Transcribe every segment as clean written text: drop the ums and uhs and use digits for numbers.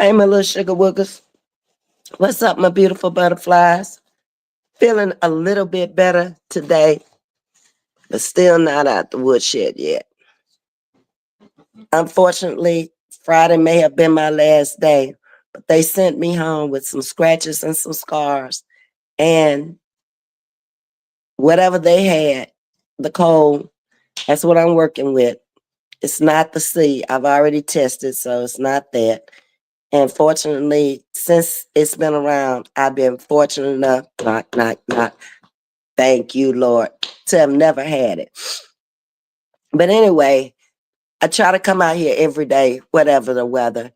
Hey, my little sugar wookers. What's up, my beautiful butterflies? Feeling a little bit better today, but still not out the woodshed yet. Unfortunately, Friday may have been my last day, but they sent me home with some scratches and some scars. And whatever they had, the cold, that's what I'm working with. It's not the C. I've already tested, so it's not that. And fortunately, since it's been around, I've been fortunate enough, not, thank you, Lord, to have never had it. But anyway, I try to come out here every day, whatever the weather.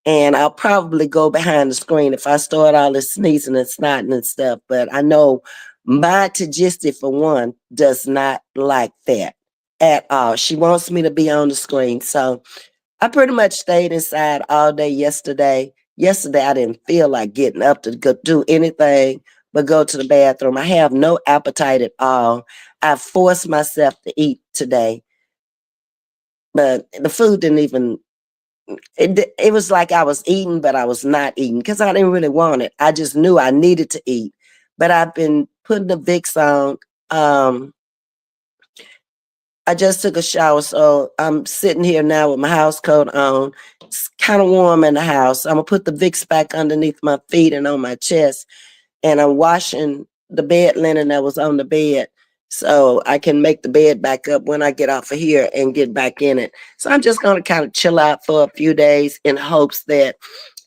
And I'll probably go behind the screen if I start all this sneezing and snotting and stuff. But I know my Tajisti, for one, does not like that at all. She wants me to be on the screen. So I pretty much stayed inside all day yesterday. Yesterday, I didn't feel like getting up to go do anything but go to the bathroom. I have no appetite at all. I forced myself to eat today, but the food didn't even, it was like I was eating, but I was not eating because I didn't really want it. I just knew I needed to eat. But I've been putting the Vicks on. I just took a shower, so I'm sitting here now with my house coat on. It's kind of warm in the house. I'm gonna put the Vicks back underneath my feet and on my chest, and I'm washing the bed linen that was on the bed so I can make the bed back up when I get off of here and get back in it. So I'm just gonna kind of chill out for a few days in hopes that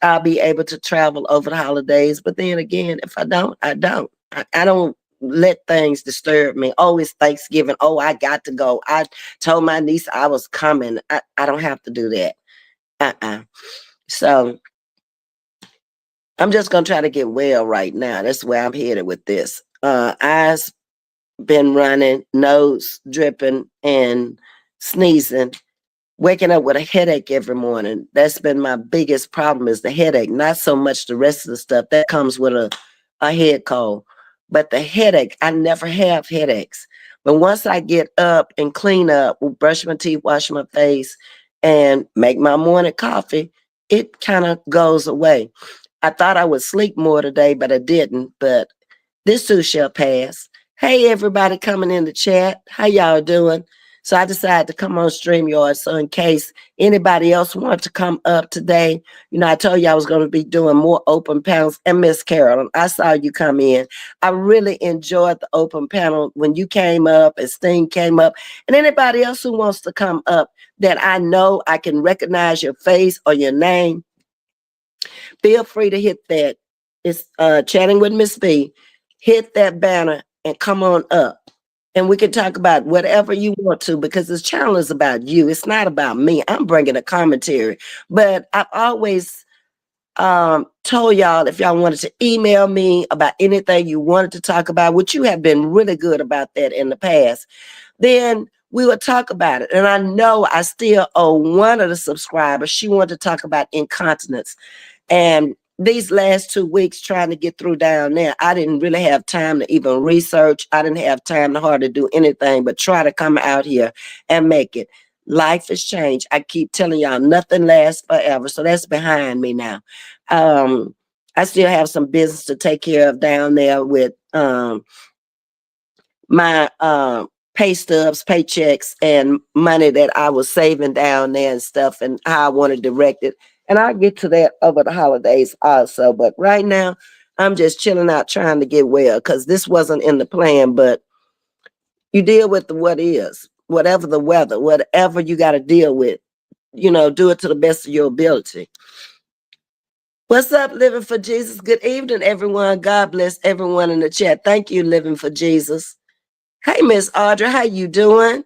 I'll be able to travel over the holidays. But then again, if I don't, I don't. I don't let things disturb me. Oh, it's Thanksgiving. Oh, I got to go. I told my niece I was coming. I don't have to do that. So I'm just gonna try to get well right now. That's where I'm headed with this. Eyes been running, nose dripping, and sneezing. Waking up with a headache every morning. That's been my biggest problem is the headache, not so much the rest of the stuff. That comes with a head cold. But the headache, I never have headaches. But once I get up and clean up, brush my teeth, wash my face, and make my morning coffee, it kind of goes away. I thought I would sleep more today, but I didn't. But this too shall pass. Hey, everybody coming in the chat. How y'all doing? So I decided to come on StreamYard. So in case anybody else wants to come up today, I told you I was going to be doing more open panels. And Miss Carolyn, I saw you come in. I really enjoyed the open panel when you came up and Sting came up. And anybody else who wants to come up that I know I can recognize your face or your name, feel free to hit that. It's Chatting with Ms.V. Hit that banner and come on up. And we can talk about whatever you want to because this channel is about you. It's not about me. I'm bringing a commentary. But I've always told y'all if y'all wanted to email me about anything you wanted to talk about, which you have been really good about that in the past, then we would talk about it. And I know I still owe one of the subscribers. She wanted to talk about incontinence. And these last 2 weeks trying to get through down there, I didn't really have time to even research. I didn't have time to hardly do anything but try to come out here and make it. Life has changed. I keep telling y'all nothing lasts forever. So that's behind me now. I still have some business to take care of down there with my pay stubs, paychecks, and money that I was saving down there and stuff, and how I want to direct it. And I'll get to that over the holidays also. But right now, I'm just chilling out trying to get well because this wasn't in the plan. But you deal with what is, whatever the weather, whatever you got to deal with, do it to the best of your ability. What's up, Living for Jesus? Good evening, everyone. God bless everyone in the chat. Thank you, Living for Jesus. Hey, Miss Audra, how you doing?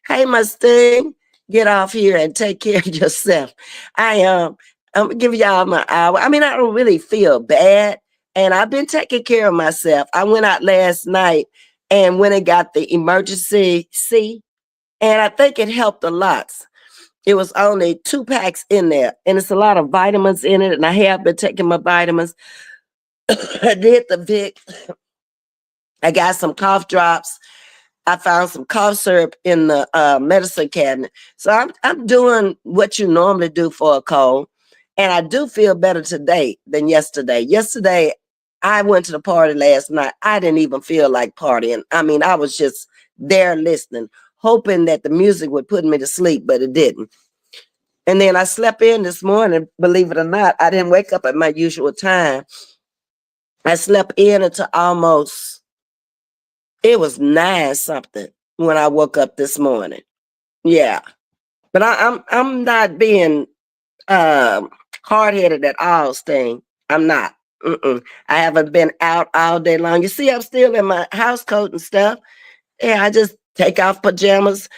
Hey, my Sting, get off here and take care of yourself. I'm gonna give y'all my hour. I mean, I don't really feel bad, and I've been taking care of myself. I went out last night and went and got the emergency C, and I think it helped a lot. It was only 2 packs in there, and it's a lot of vitamins in it, and I have been taking my vitamins. I did the Vic. I got some cough drops. I found some cough syrup in the medicine cabinet. So I'm doing what you normally do for a cold. And I do feel better today than yesterday. Yesterday, I went to the party last night. I didn't even feel like partying. I mean, I was just there listening, hoping that the music would put me to sleep, but it didn't. And then I slept in this morning, believe it or not. I didn't wake up at my usual time. I slept in until almost, it was 9 something when I woke up this morning. Yeah. But I'm not being um hard-headed at all, Sting. I'm not. I haven't been out all day long. You see, I'm still in my house coat and stuff. Yeah, I just take off pajamas,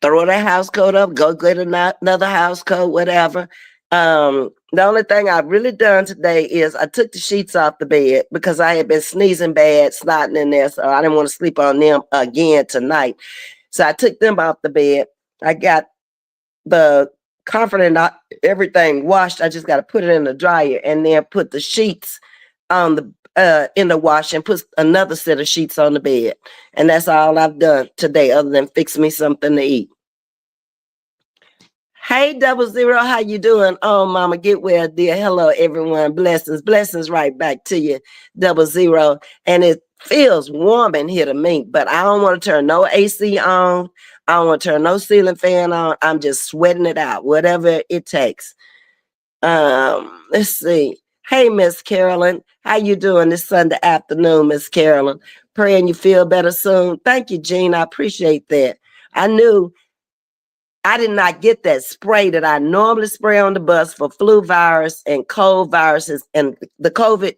throw the house coat up, go get another house coat, whatever. The only thing I've really done today is I took the sheets off the bed because I had been sneezing bad, snotting in there, so I didn't want to sleep on them again tonight. So I took them off the bed. I got the comforter and everything washed. I just got to put it in the dryer and then put the sheets on the in the wash and put another set of sheets on the bed. And that's all I've done today, other than fix me something to eat. Hey, 00, how you doing? Oh, mama, get well, dear. Hello, everyone. Blessings right back to you, 00. And it feels warm in here to me, but I don't want to turn no AC on. I don't want to turn no ceiling fan on. I'm just sweating it out, whatever it takes. Let's see. Hey, Miss Carolyn, how you doing this Sunday afternoon, Miss Carolyn? Praying you feel better soon. Thank you, Jean. I appreciate that. I knew I did not get that spray that I normally spray on the bus for flu virus and cold viruses and the COVID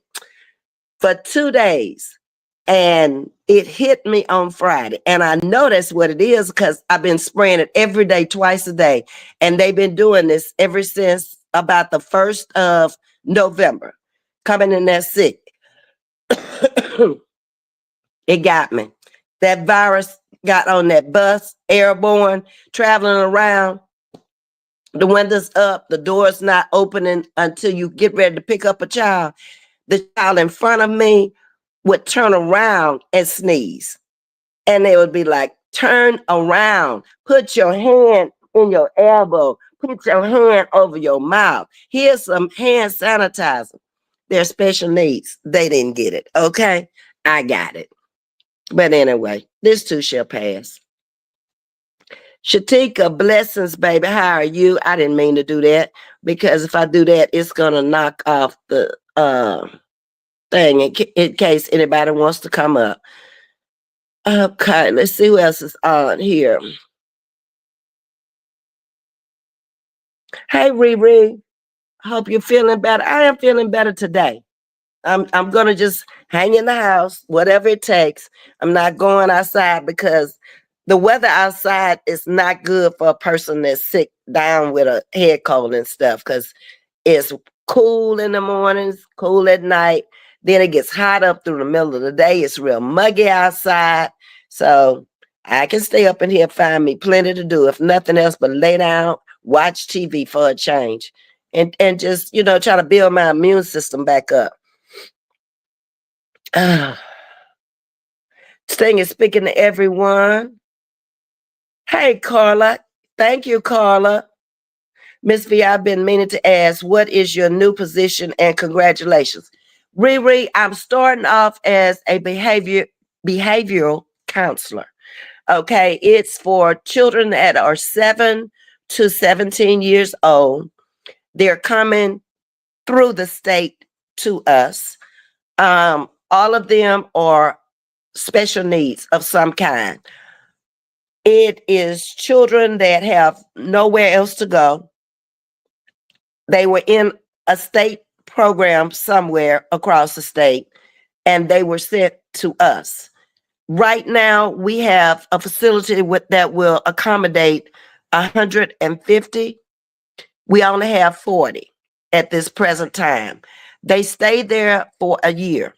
for 2 days. And it hit me on Friday. And I know that's what it is because I've been spraying it every day, twice a day. And they've been doing this ever since about the 1st of November, coming in there sick. It got me. That virus got on that bus, airborne, traveling around. The windows up, the door's not opening until you get ready to pick up a child. The child in front of me would turn around and sneeze. And they would be like, turn around, put your hand in your elbow, put your hand over your mouth. Here's some hand sanitizer. They're special needs. They didn't get it. Okay, I got it. But anyway, this too shall pass. Shatika, blessings, baby. How are you? I didn't mean to do that because if I do that, it's gonna knock off the thing in case anybody wants to come up. Okay, let's see who else is on here. Hey, Riri. Hope you're feeling better. I am feeling better today. I'm gonna just hang in the house, whatever it takes. I'm not going outside because the weather outside is not good for a person that's sick down with a head cold and stuff because it's cool in the mornings, cool at night. Then it gets hot up through the middle of the day. It's real muggy outside. So I can stay up in here, find me plenty to do, if nothing else but lay down, watch TV for a change. And just, try to build my immune system back up. Sting is speaking to everyone. Hey, Carla. Thank you, Carla. Ms.V, I've been meaning to ask, what is your new position and congratulations? Riri, I'm starting off as a behavioral counselor. Okay, it's for children that are 7 to 17 years old. They're coming through the state to us. All of them are special needs of some kind. It is children that have nowhere else to go. They were in a state program somewhere across the state, and they were sent to us. Right now, we have a facility that will accommodate 150. We only have 40 at this present time. They stay there for a year.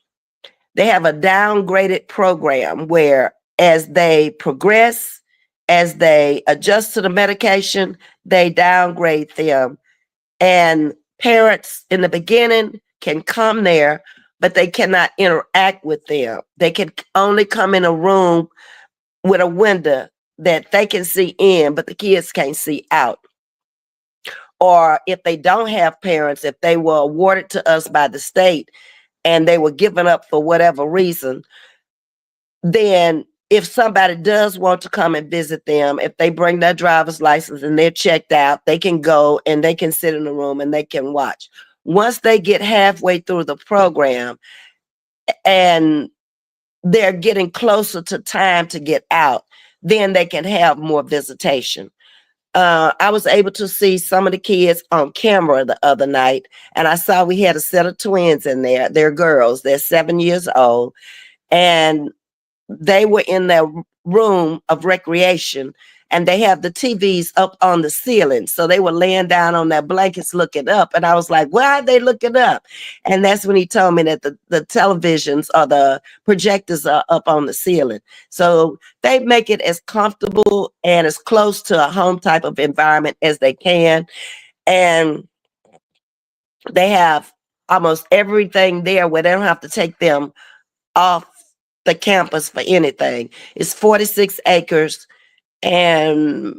They have a downgraded program where as they progress, as they adjust to the medication, they downgrade them. And parents in the beginning can come there, but they cannot interact with them. They can only come in a room with a window that they can see in, but the kids can't see out. or if they don't have parents, if they were awarded to us by the state and they were given up for whatever reason, then if somebody does want to come and visit them, if they bring their driver's license and they're checked out, they can go and they can sit in the room and they can watch. Once they get halfway through the program and they're getting closer to time to get out, then they can have more visitation. I was able to see some of the kids on camera the other night, and I saw we had a set of twins in there. They're girls, they're 7 years old, and they were in their room of recreation, and they have the TVs up on the ceiling. So they were laying down on their blankets looking up. And I was like, why are they looking up? And that's when he told me that the televisions or the projectors are up on the ceiling. So they make it as comfortable and as close to a home type of environment as they can. And they have almost everything there where they don't have to take them off the campus for anything. It's 46 acres, and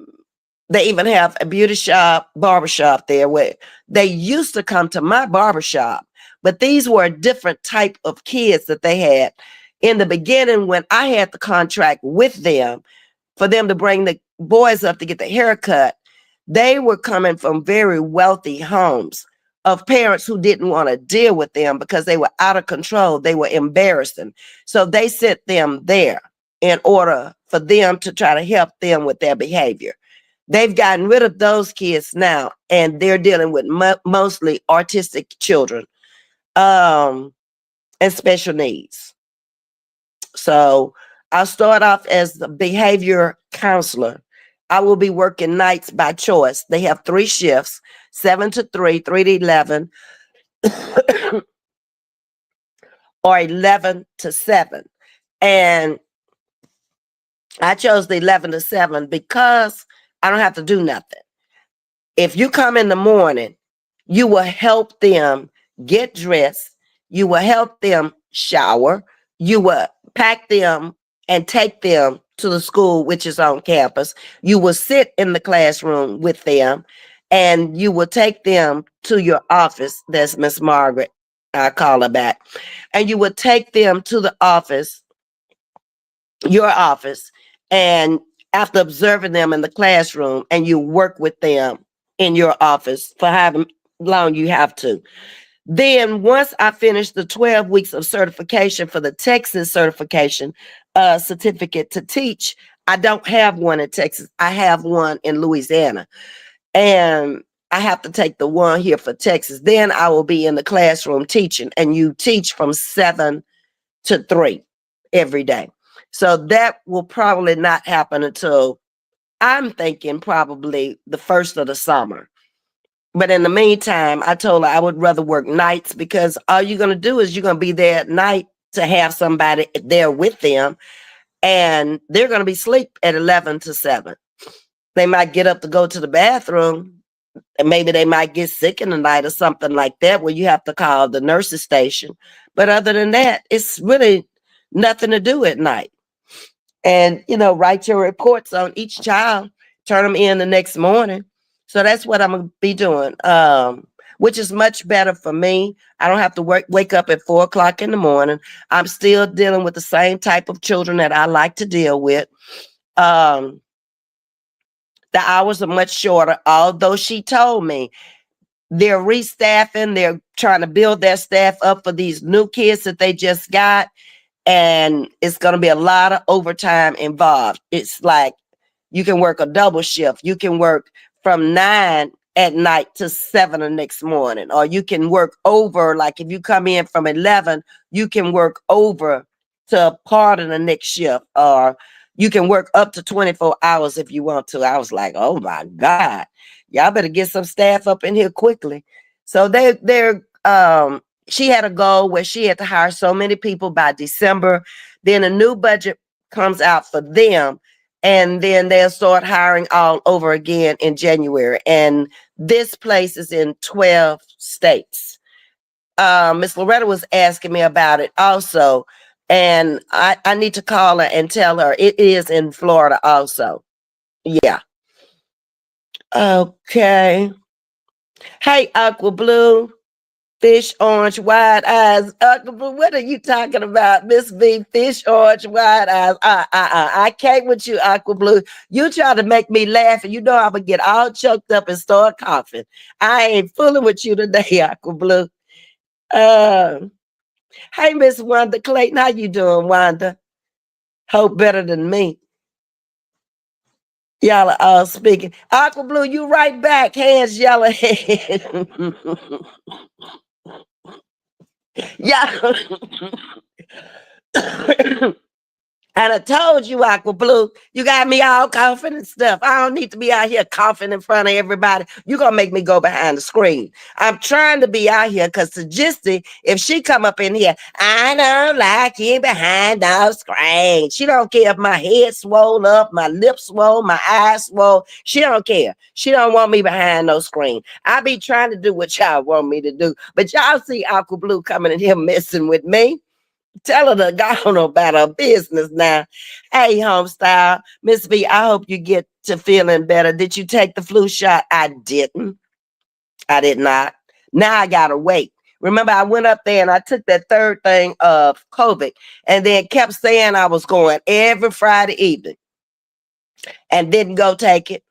they even have a beauty shop, barbershop there where they used to come to my barbershop, but these were a different type of kids that they had. In the beginning, when I had the contract with them for them to bring the boys up to get the haircut, they were coming from very wealthy homes of parents who didn't want to deal with them because they were out of control. They were embarrassing. So they sent them there in order for them to try to help them with their behavior. They've gotten rid of those kids now, and they're dealing with mostly autistic children and special needs. So I'll start off as the behavior counselor. I will be working nights by choice. They have 3 shifts, 7 to 3, 3 to 11, or 11 to 7. And I chose the 11 to 7 because I don't have to do nothing. If you come in the morning, you will help them get dressed. You will help them shower. You will pack them and take them to the school, which is on campus. You will sit in the classroom with them, and you will take them to your office. That's Miss Margaret. I call her back. And you will take them to the office, your office, and after observing them in the classroom, and you work with them in your office for however long you have to. Then once I finish the 12 weeks of certification for the Texas certification certificate to teach, I don't have one in Texas. I have one in Louisiana. And I have to take the one here for Texas. Then I will be in the classroom teaching, and you teach from 7 to 3 every day. So that will probably not happen until, I'm thinking, probably the first of the summer. But in the meantime, I told her I would rather work nights because all you're going to do is you're going to be there at night to have somebody there with them, and they're going to be asleep at 11 to 7. They might get up to go to the bathroom, and maybe they might get sick in the night or something like that where you have to call the nurse's station. But other than that, it's really nothing to do at night. And, write your reports on each child, turn them in the next morning. So that's what I'm going to be doing, which is much better for me. I don't have to wake up at 4 o'clock in the morning. I'm still dealing with the same type of children that I like to deal with. The hours are much shorter, although she told me they're restaffing. They're trying to build their staff up for these new kids that they just got. And it's going to be a lot of overtime involved. It's like you can work a double shift. You can work from 9 at night to 7 the next morning, or you can work over. Like if you come in from 11, you can work over to part of the next shift, or you can work up to 24 hours if you want to. I was like, oh my God, y'all better get some staff up in here quickly. So they're she had a goal where she had to hire so many people by December. Then a new budget comes out for them, and then they'll start hiring all over again in January. And this place is in 12 states. Miss Loretta was asking me about it also, and I need to call her and tell her it is in Florida also. Yeah. Okay. Hey, Aqua Blue. Fish, orange, wide eyes. Uncle Blue, what are you talking about? Ms.V, fish, orange, wide eyes. I can't with you, Aqua Blue. You try to make me laugh, and you know I'm going to get all choked up and start coughing. I ain't fooling with you today, Aqua Blue. Uh, hey, Miss Wanda Clayton, how you doing, Wanda? Hope better than me. Y'all are all speaking. Aqua Blue, you right back. Hands yellow head. Y'all. And I told you, Aqua Blue, you got me all coughing and stuff. I don't need to be out here coughing in front of everybody. You're going to make me go behind the screen. I'm trying to be out here because Suggesty, if she come up in here, I don't like you behind the screen. She don't care if my head swole up, my lips swole, my eyes swole. She don't care. She don't want me behind no screen. I be trying to do what y'all want me to do. But y'all see Aqua Blue coming in here messing with me. Tell her to go on about her business now. Hey, homestyle. Ms.V, I hope you get to feeling better. Did you take the flu shot? I didn't. I did not. Now I gotta wait. Remember, I went up there and I took that third thing of COVID and then kept saying I was going every Friday evening and didn't go take it.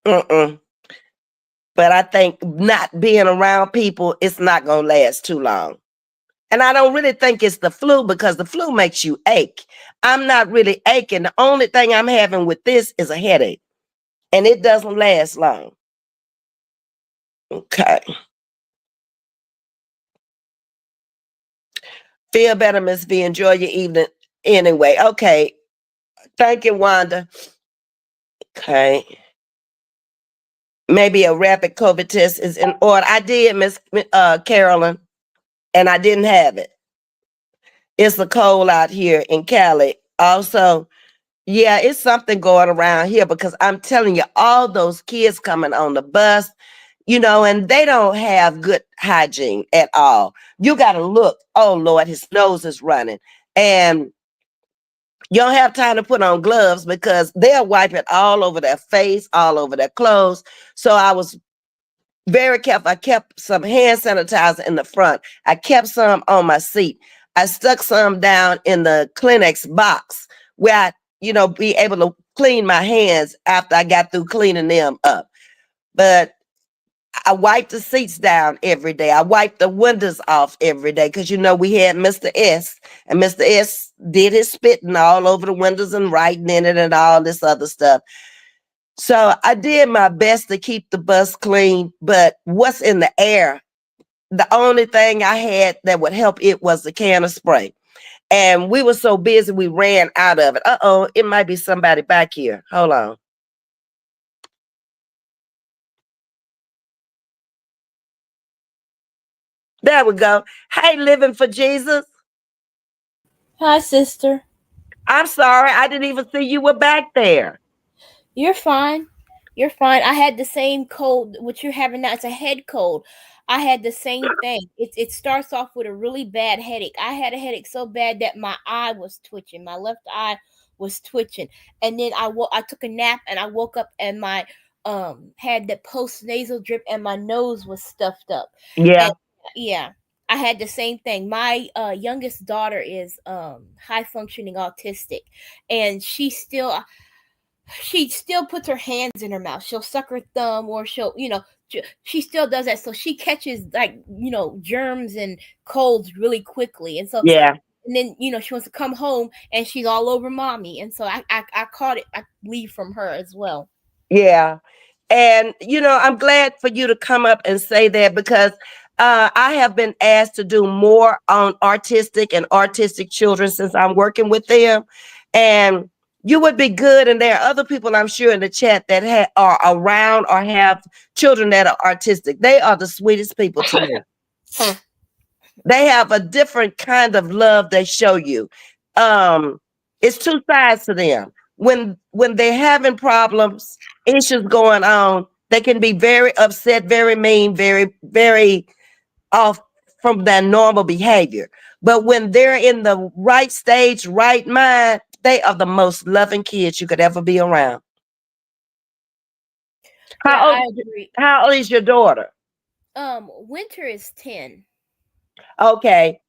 Mm-mm. But I think not being around people, it's not gonna last too long. And I don't really think it's the flu because the flu makes you ache. I'm not really aching. The only thing I'm having with this is a headache. And it doesn't last long. Okay. Feel better, Miss V. Enjoy your evening anyway. Okay. Thank you, Wanda. Okay. Maybe a rapid COVID test is in order. I did, Miss Carolyn, and I didn't have it. It's a cold out here in Cali. Also, yeah, it's something going around here because I'm telling you, all those kids coming on the bus, and they don't have good hygiene at all. You got to look. Oh, Lord, his nose is running. And you don't have time to put on gloves because they'll wipe it all over their face, all over their clothes. So I was very careful. I kept some hand sanitizer in the front. I kept some on my seat. I stuck some down in the Kleenex box where I, be able to clean my hands after I got through cleaning them up. But I wiped the seats down every day. I wiped the windows off every day because we had Mr. S, and Mr. S did his spitting all over the windows and writing in it and all this other stuff. So I did my best to keep the bus clean, but what's in the air? The only thing I had that would help it was the can of spray. And we were so busy, we ran out of it. Uh-oh, it might be somebody back here. Hold on. There we go. Hey, Living for Jesus. Hi, sister. I'm sorry, I didn't even see you were back there. You're fine. You're fine. I had the same cold. What you're having now, it's a head cold. I had the same thing. It starts off with a really bad headache. I had a headache so bad that my eye was twitching. My left eye was twitching, and then I took a nap and I woke up and my had that post nasal drip and my nose was stuffed up. Yeah, And yeah, I had the same thing. My youngest daughter is high functioning autistic, and she still puts her hands in her mouth. She'll suck her thumb, or she still does that. So she catches, like, germs and colds really quickly. yeah. And then, she wants to come home and she's all over mommy. And so I caught it. I leave from her as well. Yeah. And, I'm glad for you to come up and say that because I have been asked to do more on autistic children since I'm working with them. And you would be good. And there are other people, I'm sure, in the chat that are around or have children that are artistic. They are the sweetest people to me. They have a different kind of love they show you. Um, it's two sides to them. When they're having problems, issues going on, they can be very upset, very mean, very, very off from their normal behavior. But when they're in the right stage, right mind, they are the most loving kids you could ever be around. Yeah, How old I is agree. how old is your daughter? Winter is 10. Okay.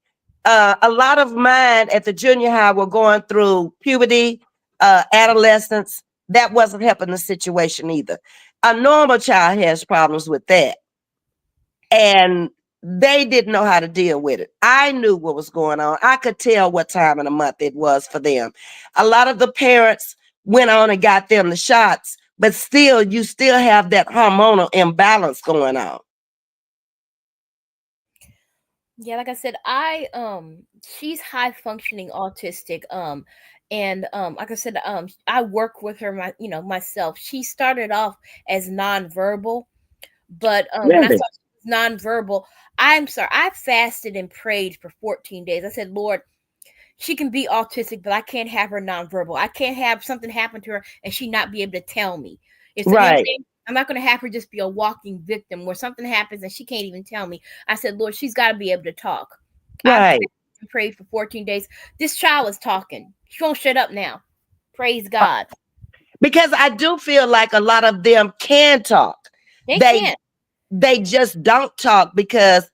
A lot of mine at the junior high were going through puberty, adolescence. That wasn't helping the situation either. A normal child has problems with that. And they didn't know how to deal with it. I knew what was going on. I could tell what time of the month it was for them. A lot of the parents went on and got them the shots, but still, you still have that hormonal imbalance going on. Yeah, like I said, she's high functioning autistic. And like I said, I work with her myself. She started off as nonverbal, but when I Really? saw she was nonverbal, I'm sorry, I fasted and prayed for 14 days. I said, Lord, she can be autistic, but I can't have her nonverbal. I can't have something happen to her and she not be able to tell me. It's, you know what I'm Right, saying? I'm not going to have her just be a walking victim where something happens and she can't even tell me. I said, Lord, she's got to be able to talk. I right. prayed for 14 days. This child is talking. She won't shut up now. Praise Uh, God. Because I do feel like a lot of them can talk. They They can't. they just don't talk because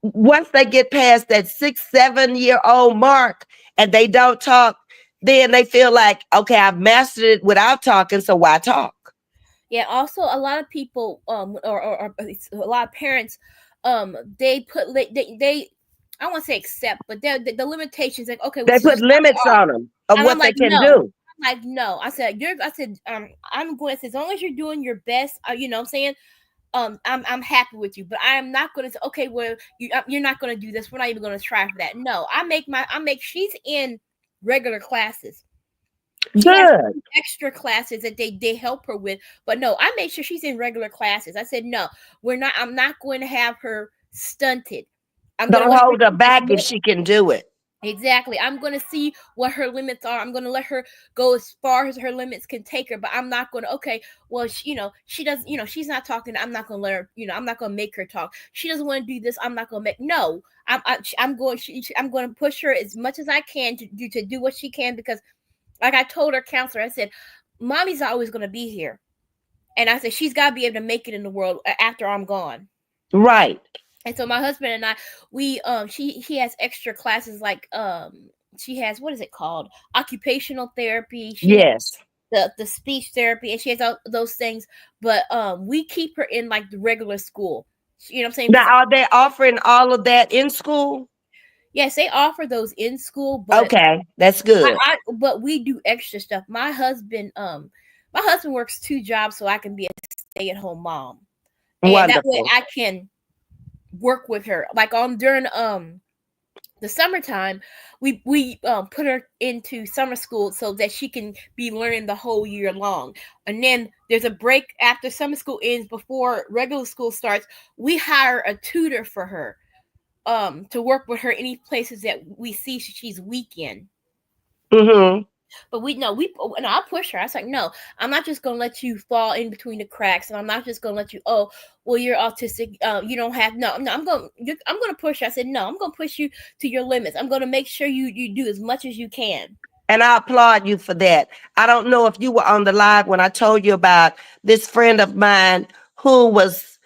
once they get past that 6, 7 year old mark and they don't talk, then they feel like, okay, I've mastered it without talking, so why talk? Yeah, also a lot of people or a lot of parents they put they I won't say accept, but the limitations like okay, well They she's put just not limits on them of and I'm what they like can no. do. I'm like no. I said I'm going to say as long as you're doing your best, you know what I'm saying? I'm happy with you, but I am not going to say okay, well you're not going to do this. We're not even going to try for that. No, I make she's in regular classes. She has Good. extra classes that they help her with, but no, I made sure she's in regular classes. I said no, we're not. I'm not going to have her stunted. I'm going to Don't let her hold her do as back if much. she can do it. Exactly. I'm going to see what her limits are. I'm going to let her go as far as her limits can take her, but I'm not going to, okay, well, she does, she's not talking. I'm not going to let her, I'm not going to make her talk. She doesn't want to do this. I'm not going to make, no, I'm going to push her as much as I can to do what she can because like I told her counselor, I said, mommy's always going to be here. And I said, she's got to be able to make it in the world after I'm gone. Right. And so my husband and I, we he has extra classes like she has what is it called? Occupational therapy. She has Yes. the speech therapy and she has all those things, but we keep her in like the regular school. You know what I'm saying? Because Now, are they offering all of that in school? yes, they offer those in school, but Okay, that's good. but we do extra stuff. My husband works 2 jobs so I can be a stay at home mom, and that way Wonderful. I can work with her. Like on during the summertime, we put her into summer school so that she can be learning the whole year long. And then there's a break after summer school ends before regular school starts. We hire a tutor for her to work with her any places that we see she's weak in. Mm-hmm. But no, I push her. I was like, no, I'm not just gonna let you fall in between the cracks, and I'm not just gonna let you. Oh, well, you're autistic. You don't have no. I'm gonna push her. I said, no, I'm gonna push you to your limits. I'm gonna make sure you do as much as you can. And I applaud you for that. I don't know if you were on the live when I told you about this friend of mine who was,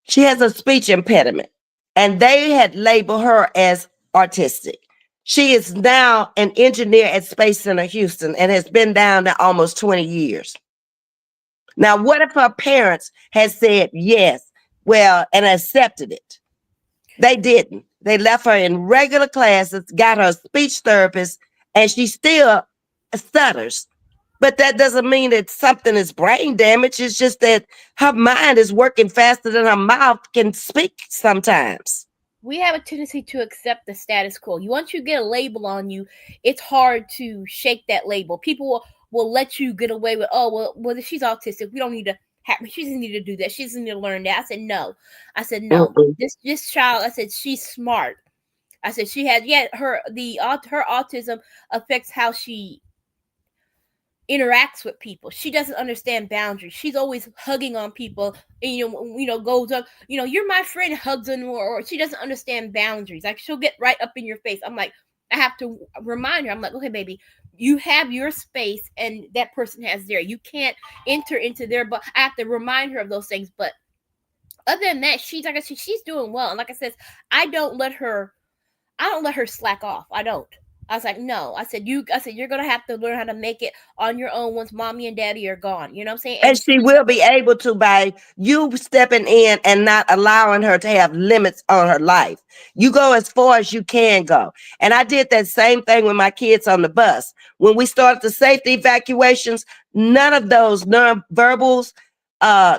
she has a speech impediment, and they had labeled her as autistic. She is now an engineer at Space Center Houston and has been down there almost 20 years. Now, what if her parents had said yes, well, and accepted it? They didn't. They left her in regular classes, got her a speech therapist, and she still stutters. But that doesn't mean that something is brain damage. It's just that her mind is working faster than her mouth can speak sometimes. We have a tendency to accept the status quo. Once you get a label on you, it's hard to shake that label. People will let you get away with, oh well, she's autistic. We don't need to have. She doesn't need to do that. She doesn't need to learn that. I said no. I said no. Mm-mm. This child. I said she's smart. I said she has her autism affects how she interacts with people. She doesn't understand boundaries. She's always hugging on people, and goes up. You're my friend, hugs them, or she doesn't understand boundaries. Like she'll get right up in your face. I'm like, I have to remind her. I'm like, okay, baby, you have your space, and that person has theirs. You can't enter into their. But I have to remind her of those things. But other than that, she's like I said, she's doing well. And like I said, I don't let her I don't let her slack off. I don't. I was like, no. I said, you're gonna have to learn how to make it on your own once mommy and daddy are gone. You know what I'm saying? And And she will be able to by you stepping in and not allowing her to have limits on her life. You go as far as you can go. And I did that same thing with my kids on the bus. When we started the safety evacuations, none of those nonverbals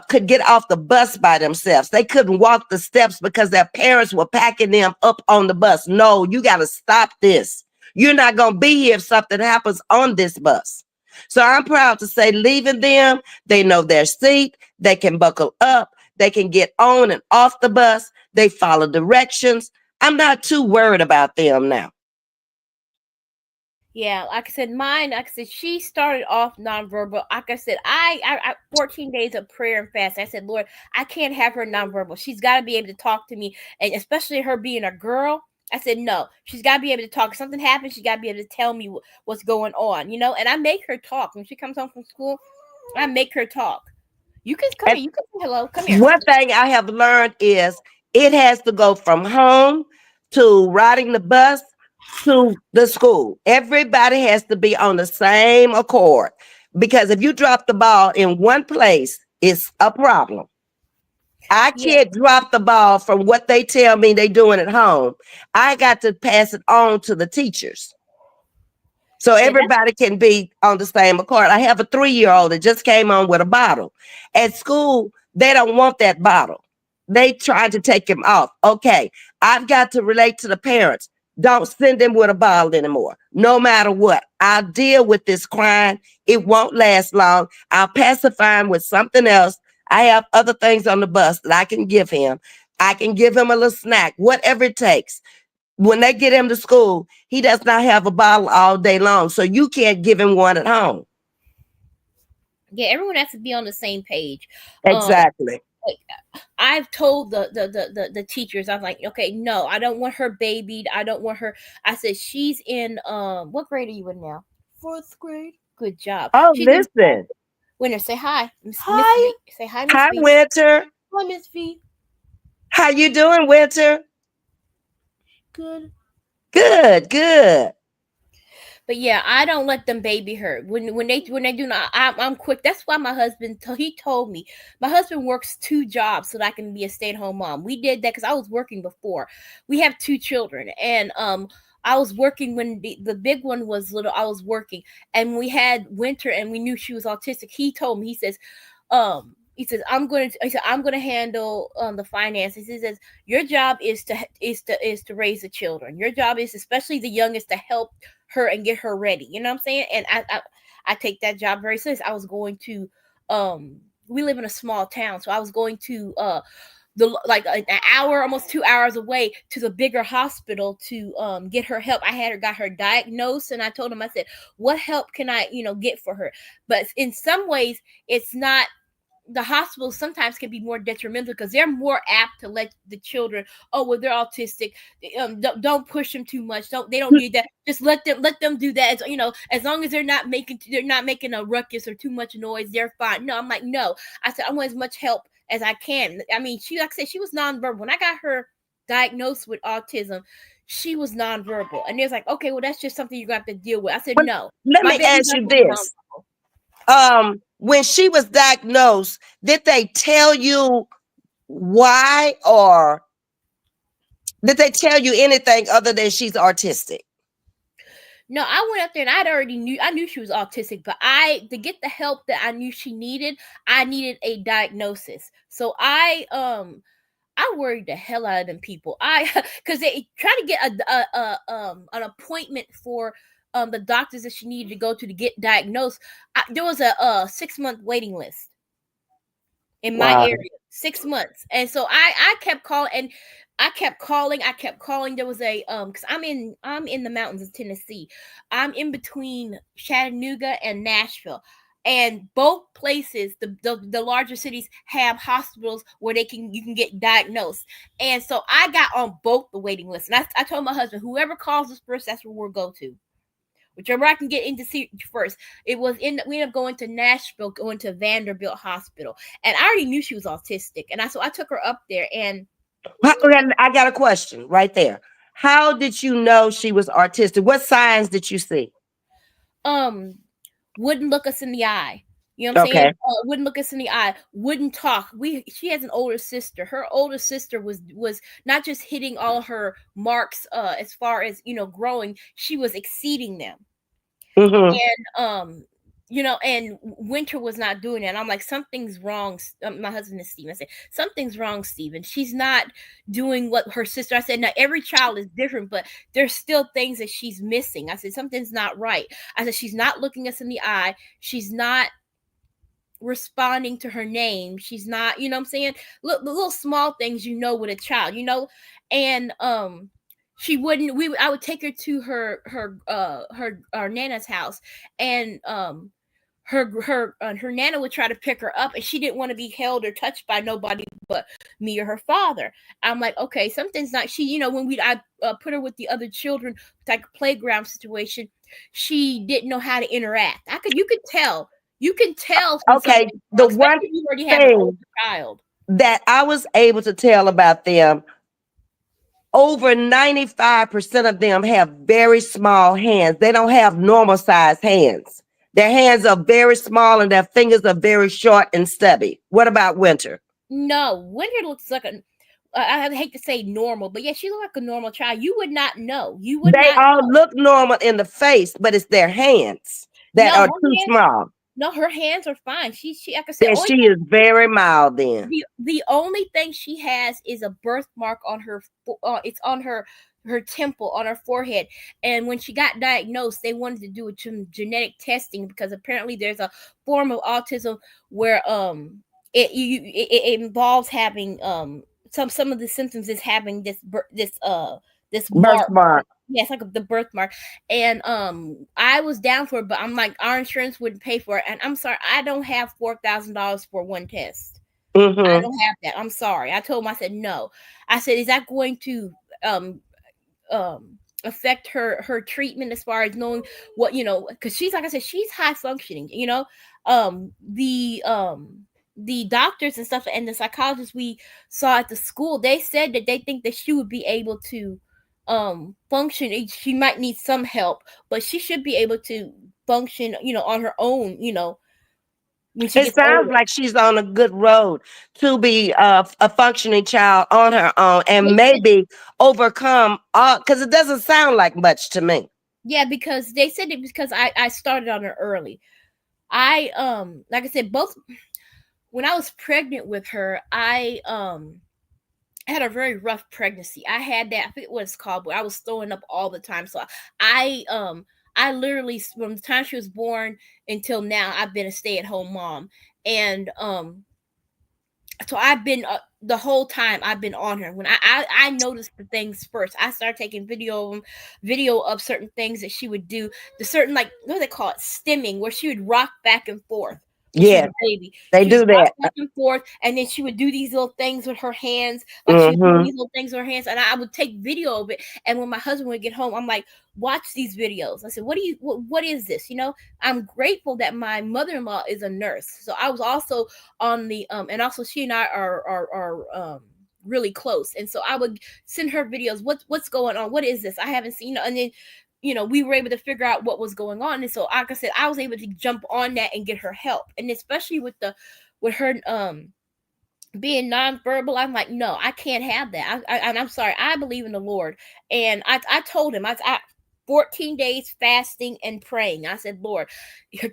could get off the bus by themselves. They couldn't walk the steps because their parents were packing them up on the bus. No, you got to stop this. You're not going to be here if something happens on this bus. So I'm proud to say, leaving them, they know their seat, they can buckle up, they can get on and off the bus, they follow directions. I'm not too worried about them now. yeah, like I said, mine. Like I said, she started off nonverbal. Like I said, I 14 days of prayer and fast. I said, Lord, I can't have her nonverbal. She's got to be able to talk to me, and especially her being a girl. I said, no, she's got to be able to talk. If something happens, she got to be able to tell me what's going on, you know. And I make her talk when she comes home from school. I make her talk. You can come And here. You can say hello. Come here. one thing I have learned is it has to go from home to riding the bus to the school. Everybody has to be on the same accord because if you drop the ball in one place, it's a problem. I Yeah, can't drop the ball from what they tell me they doing at home. I got to pass it on to the teachers. So yeah, that's everybody can be on the same accord. I have a 3-year-old that just came on with a bottle. At school, they don't want that bottle. They tried to take him off. Okay, I've got to relate to the parents. Don't send them with a bottle anymore. No matter what, I'll deal with this crying. It won't last long. I'll pacify him with something else. I have other things on the bus that I can give him. I can give him a little snack, whatever it takes. When they get him to school, he does not have a bottle all day long. So you can't give him one at home. yeah. Everyone has to be on the same page. Um, Exactly. like, I've told the teachers, I was like, okay, no, I don't want her babied. I don't want her. I said she's in what grade are you in now? Fourth grade. Good job. Oh, She's in listen. Winter. Say hi, Miss Hi. V. Say hi, Miss Hi, V. Winter. Hi, Miss V. How you doing, Winter? Good. Good, good. But yeah, I don't let them baby her. When they do not, I'm quick. That's why my husband he told me. My husband works 2 jobs so that I can be a stay at home mom. We did that because I was working before. We have 2 children, and I was working when the big one was little. I was working, and we had Winter, and we knew she was autistic. He told me, he said I'm gonna handle the finances. He says your job is to raise the children. Your job is, especially the youngest, to help her and get her ready. You know what I'm saying? And I take that job very serious. I was going to we live in a small town, so I was going to the like an hour, almost 2 hours away to the bigger hospital to get her help. I had her got her diagnosed, and I told him, I said, what help can I get for her? But in some ways, it's not. The hospitals sometimes can be more detrimental because they're more apt to let the children, oh well, they're autistic, don't push them too much, they don't need that, just let them do that, as long as they're not making a ruckus or too much noise, they're fine. No, I'm like, no. I said I want as much help as I can. I mean, she, like I said, she was nonverbal when I got her diagnosed with autism. She was nonverbal, and they was like, okay, well, that's just something you're gonna have to deal with. I said, But no, let my me baby's ask not you gonna be this. nonverbal. When she was diagnosed, did they tell you why or did they tell you anything other than she's autistic? No, I went up there and I knew she was autistic, but I to get the help that I knew she needed, I needed a diagnosis. So I worried the hell out of them people. I because they try to get an appointment for the doctors that she needed to go to get diagnosed. There was a 6-month waiting list in my Wow. area. 6 months. And so I kept calling, and I kept calling. There was a because I'm in the mountains of Tennessee. I'm in between Chattanooga and Nashville. And both places, the larger cities, have hospitals where you can get diagnosed. And so I got on both the waiting lists. And I told my husband, whoever calls us first, that's where we'll go to. whichever I can get into first. We ended up going to Nashville, going to Vanderbilt Hospital, and I already knew she was autistic, and I took her up there, and I got a question right there. How did you know she was artistic? What signs did you see? um wouldn't look us in the eye. You know what I'm saying? Okay. Wouldn't look us in the eye. Wouldn't talk. She has an older sister. Her older sister was not just hitting all her marks as far as growing. She was exceeding them. Mm-hmm. And and Winter was not doing it. And I'm like, something's wrong. My husband is Steven. I said, something's wrong, Steven. She's not doing what her sister. I said, now every child is different, but there's still things that she's missing. I said, something's not right. I said, she's not looking us in the eye. She's not responding to her name. She's not, you know what I'm saying? Look, the little small things with a child, and she wouldn't I would take her to her our nana's house, and her nana would try to pick her up, and she didn't want to be held or touched by nobody but me or her father. I'm like, okay, something's not. She, when I put her with the other children, like a playground situation, she didn't know how to interact. You could tell. You can tell when Okay. something's The wrong, one especially if you already have an older thing child. that I was able to tell about them, over 95% of them have very small hands. They don't have normal sized hands. Their hands are very small and their fingers are very short and stubby. What about Winter? No, Winter looks like a. I hate to say normal, but yeah, she looks like a normal child. You would not know. You would They not all know. look normal in the face, but it's their hands that No, are her too hands. small. No, her hands are fine. She like I said, Then only she is very mild then. the only thing she has is a birthmark on her. It's on her temple, on her forehead. And when she got diagnosed, they wanted to do genetic testing, because apparently there's a form of autism where it involves having some of the symptoms is having this mark. Birthmark. Yeah, it's like the birthmark. And I was down for it, but I'm like, our insurance wouldn't pay for it. And I'm sorry, I don't have $4,000 for one test. I Mm-hmm. don't have that. I'm sorry. I told him, I said, no. I said, is that going to um affect her treatment, as far as knowing what, because she's, like I said, she's high functioning, the doctors and stuff and the psychologists we saw at the school, they said that they think that she would be able to function. She might need some help, but she should be able to function, on her own, when she It gets sounds older. like she's on a good road to be a functioning child on her own and They said, maybe overcome all, because it doesn't sound like much to me. yeah, because they said it because I started on her early. I like I said, both when I was pregnant with her, I had a very rough pregnancy. I had that, I forget what it's called, but I was throwing up all the time. So I literally, from the time she was born until now, I've been a stay-at-home mom. And so I've been the whole time I've been on her. When I noticed the things first, I started taking video of certain things that she would do. The certain, like, what do they call it, stimming, where she would rock back and forth when she was Yes, a baby. they She would do rock that. back and forth, and then she would do these little things with her hands, like she would do Mm-hmm. these little things with her hands, and I would take video of it. And when my husband would get home, I'm like, watch these videos. I said, what is this? I'm grateful that my mother-in-law is a nurse, so I was also on the and also she and I are really close, and so I would send her videos. What's going on? What is this? I haven't seen. And then we were able to figure out what was going on, and so, like I said, I was able to jump on that and get her help. And especially with her being nonverbal, I'm like, no, I can't have that. And I'm sorry, I believe in the Lord, and I told him, I 14 days fasting and praying. I said, Lord,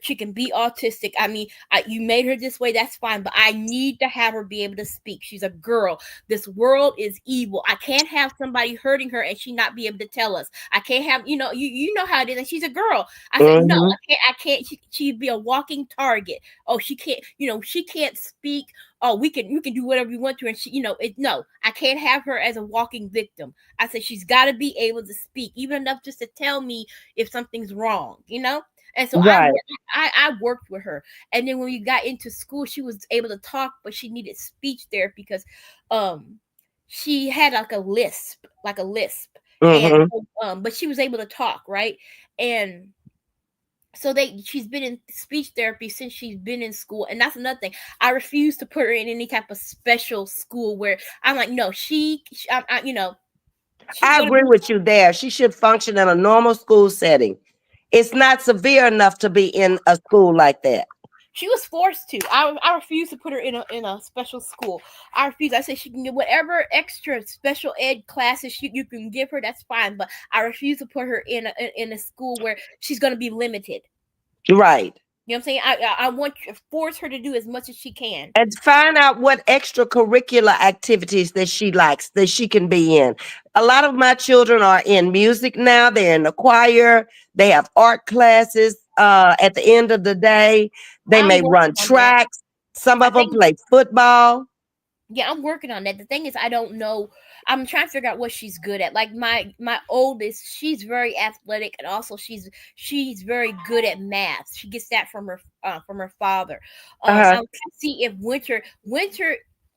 she can be autistic. I mean, you made her this way, that's fine, but I need to have her be able to speak. She's a girl. This world is evil. I can't have somebody hurting her and she not be able to tell us. I can't have, you know how it is, and she's a girl. I said, no, Mm-hmm. I can't. She'd be a walking target. Oh, she can't, she can't speak. Oh, you can do whatever you want to, and she, no, I can't have her as a walking victim. I said, she's got to be able to speak, even enough just to tell me if something's wrong. And so Right. I worked with her. And then when we got into school, she was able to talk, but she needed speech therapy because she had like a lisp. And Mm-hmm. but she was able to talk, right? And So she's been in speech therapy since she's been in school, and that's another thing. I refuse to put her in any type of special school where I'm like, no, she's I gonna agree be. with you there. She should function in a normal school setting. It's not severe enough to be in a school like that. She was forced to. I refuse to put her in a special school. I refuse. I said she can get whatever extra special ed classes you can give her. That's fine, but I refuse to put her in a school where she's gonna be limited. Right. You know what I'm saying? I want to force her to do as much as she can. And find out what extracurricular activities that she likes, that she can be in. A lot of my children are in music now. They're in the choir. They have art classes. At the end of the day, they I'm may working run on that. tracks. Some I of them think play football. Yeah, I'm working on that. The thing is, I don't know. I'm trying to figure out what she's good at. Like my oldest, she's very athletic, and also she's very good at math. She gets that from her father. Uh-huh. I'm trying to see if Winter,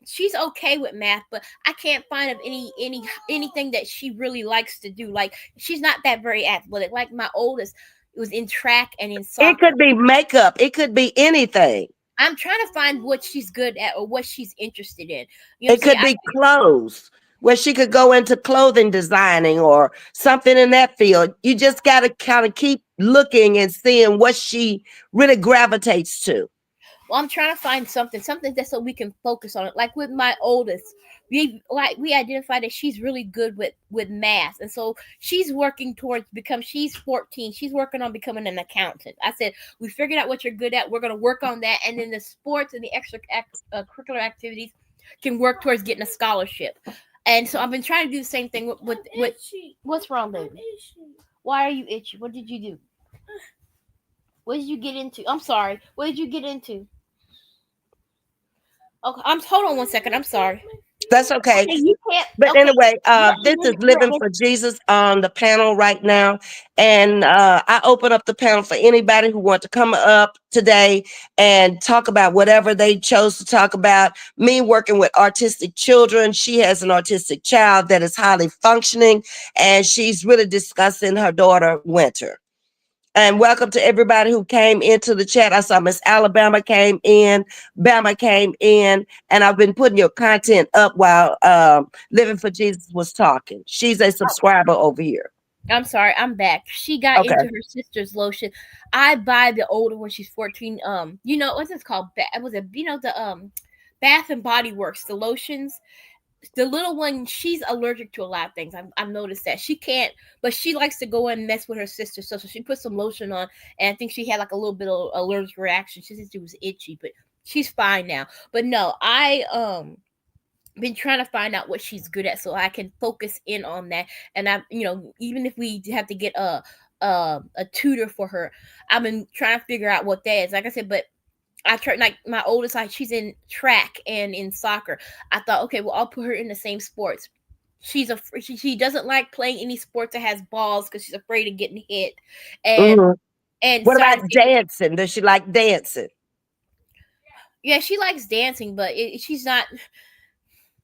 she's okay with math, but I can't find of anything that she really likes to do. Like she's not that very athletic. Like my oldest was in track and in It soccer. could be makeup. It could be anything. I'm trying to find what she's good at or what she's interested in. You know what I'm It saying? could be clothes, where she could go into clothing designing or something in that field. You just got to kind of keep looking and seeing what she really gravitates to. Well, I'm trying to find something that so we can focus on it. Like with my oldest, we identified that she's really good with math, and so she's working towards become. She's 14. She's working on becoming an accountant. I said we figured out what you're good at. We're gonna work on that, and then the sports and the curricular activities can work towards getting a scholarship. And so I've been trying to do the same thing with what's wrong, baby? Why are you itchy? What did you do? What did you get into? I'm sorry. What did you get into? Okay, hold on 1 second. I'm sorry. That's okay. Okay, you can't. But Okay, anyway, this is you're Living for Jesus on the panel right now. And I open up the panel for anybody who wants to come up today and talk about whatever they chose to talk about. Me working with autistic children. She has an autistic child that is highly functioning, and she's really discussing her daughter, Winter. And welcome to everybody who came into the chat. I saw Miss Alabama came in, Bama came in, and I've been putting your content up while Living for Jesus was talking. She's a subscriber over here. I'm sorry. I'm back. She got Okay. into her sister's lotion. I buy the older when she's 14. What's this called? Was it the Bath and Body Works, the lotions. The little one, she's allergic to a lot of things. I've noticed that she can't, but she likes to go and mess with her sister. So she put some lotion on, and I think she had like a little bit of allergic reaction. She said she was itchy, but she's fine now. But no, I been trying to find out what she's good at so I can focus in on that. And even if we have to get a tutor for her, I've been trying to figure out what that is. Like I said, but I tried, like my oldest, like she's in track and in soccer. I thought, okay, well, I'll put her in the same sports. She doesn't like playing any sports that has balls because she's afraid of getting hit, and Mhm. What science. about dancing? Does she like dancing? Yeah, she likes dancing, but she's not.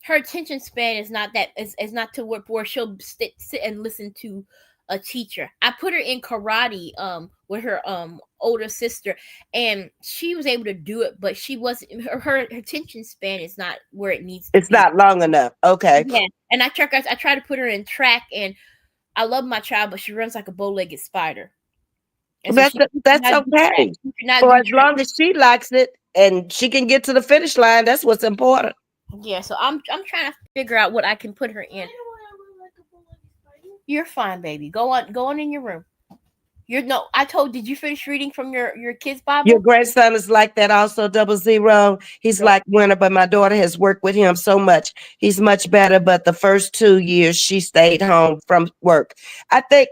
Her attention span is not that is not to where she'll sit and listen to a teacher. I put her in karate with her older sister, and she was able to do it, but she wasn't her attention span is not where it needs to It's be. not long enough. Okay. Yeah, and I try to put her in track, and I love my child, but she runs like a bow-legged spider, and so That's she that's cannot do track. okay. She cannot For do as track. long as she likes it and she can get to the finish line, that's what's important. Yeah, so I'm trying to figure out what I can put her in. You're fine, baby. Go on in your room. You're no. I told. Did you finish reading from your kids' Your Bible? grandson is like that also, 00. He's Nope. like Winter, but my daughter has worked with him so much. He's much better, but the first 2 years she stayed home from work. I think,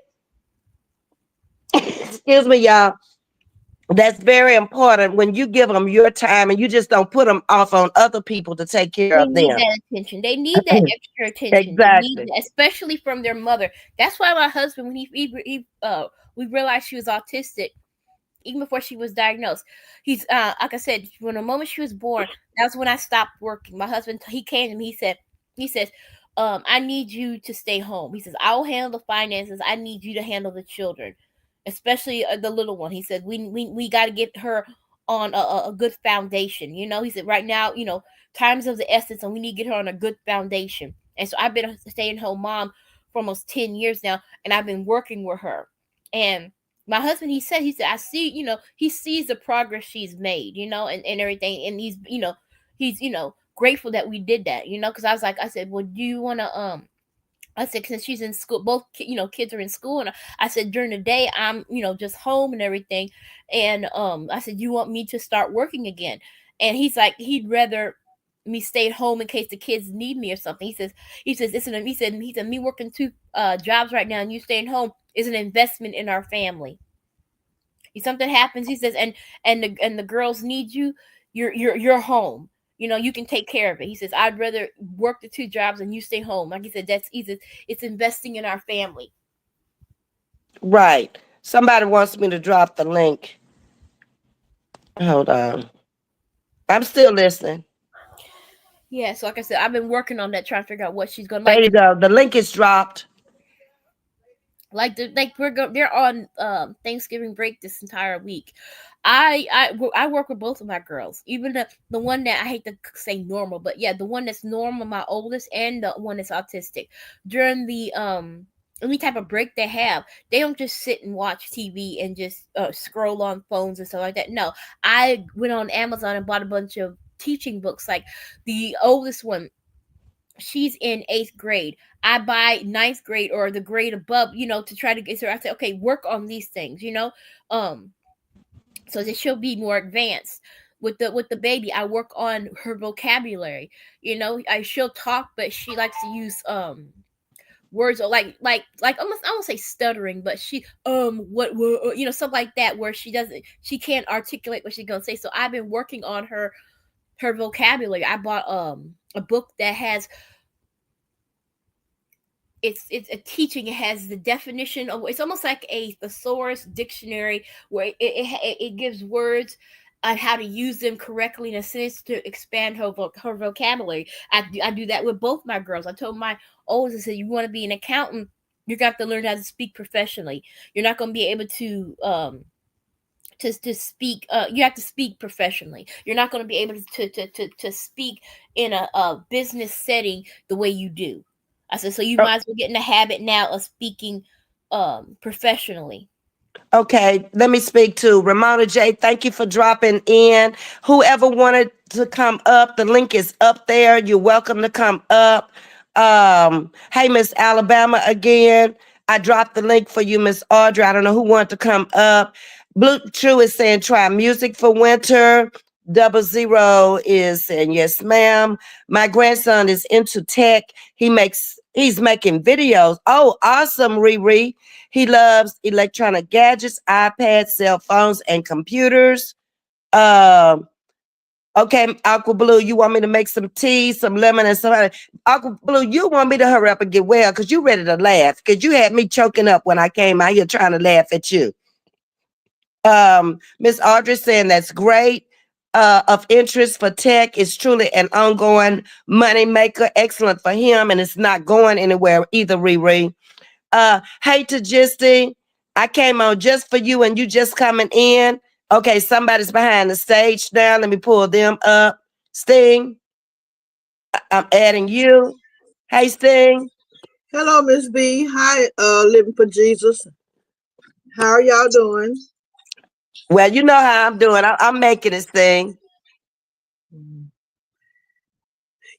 excuse me, y'all, that's very important when you give them your time and you just don't put them off on other people to take care They of need them. that attention. They need that extra attention. They need Exactly. that, especially from their mother. That's why my husband, when we realized she was autistic, even before she was diagnosed, he's like I said, when the moment she was born, that's when I stopped working. My husband, he came to me. He says, I need you to stay home. He says, I'll handle the finances. I need you to handle the children. especially the little one. He said we got to get her on a good foundation. He said right now, times of the essence, and we need to get her on a good foundation. And so I've been a stay-at-home mom for almost 10 years now, and I've been working with her. And my husband, he said I see, he sees the progress she's made, and everything, and he's grateful that we did that, because I said, well, do you want to I said, since she's in school, both kids are in school, and I said during the day I'm just home and everything, and I said, you want me to start working again? And he's like, he'd rather me stay at home in case the kids need me or something. He says he said me working two jobs right now and you staying home is an investment in our family. If something happens, he says, and the girls need you, you're home. You can take care of it. He says, I'd rather work the two jobs and you stay home. Like he said, that's easy. It's investing in our family. Right. Somebody wants me to drop the link. Hold on. I'm still listening. Yeah, so like I said, I've been working on that, trying to figure out what she's gonna There like. you go. The link is dropped. They're on Thanksgiving break this entire week. I work with both of my girls, even the one that I hate to say normal, but yeah, the one that's normal, my oldest, and the one that's autistic. During the any type of break they have, they don't just sit and watch TV and just scroll on phones and stuff like that. No, I went on Amazon and bought a bunch of teaching books. Like the oldest one, she's in 8th grade. I buy ninth grade or the grade above, to try to get her. I say, okay, work on these things, um, so that she'll be more advanced. With the baby, I work on her vocabulary. She'll talk, but she likes to use words, or like almost, I won't say stuttering, but she what stuff like that, where she can't articulate what she's gonna say. So I've been working on her vocabulary. I bought a book that has, it's a teaching. It has the definition of, it's almost like a thesaurus dictionary, where it gives words on how to use them correctly in a sentence to expand her vocabulary. I do that with both my girls. I told my oldest, I said, you want to be an accountant, you got to learn how to speak professionally. You're not going to be able to speak, you have to speak professionally. You're not going to be able to speak in a business setting the way you do. I said, so you Oh, might as well get in the habit now of speaking professionally. okay, let me speak to Ramona J. Thank you for dropping in. Whoever wanted to come up, the link is up there. You're welcome to come up. Hey, Miss Alabama again. I dropped the link for you, Miss Audrey. I don't know who wanted to come up. Blue True is saying try music for winter. Double Zero is saying yes, ma'am. My grandson is into tech. He's making videos. Oh, awesome, Riri. He loves electronic gadgets, iPads, cell phones, and computers. Um, okay, Aqua Blue, you want me to make some tea, some lemon, and some honey. Aqua Blue, you want me to hurry up and get well because you ready to laugh because you had me choking up when I came out here trying to laugh at you. Miss Audrey saying that's great. Of interest for tech is truly an ongoing money maker. Excellent for him, and it's not going anywhere either, Riri. Hey to Jisty, I came on just for you and you just coming in. Okay, somebody's behind the stage now. Let me pull them up. Sting, I'm adding you. Hey Sting. Hello, Ms.V. Hi, Living for Jesus. How are y'all doing? Well, you know how I'm doing. I'm making this thing.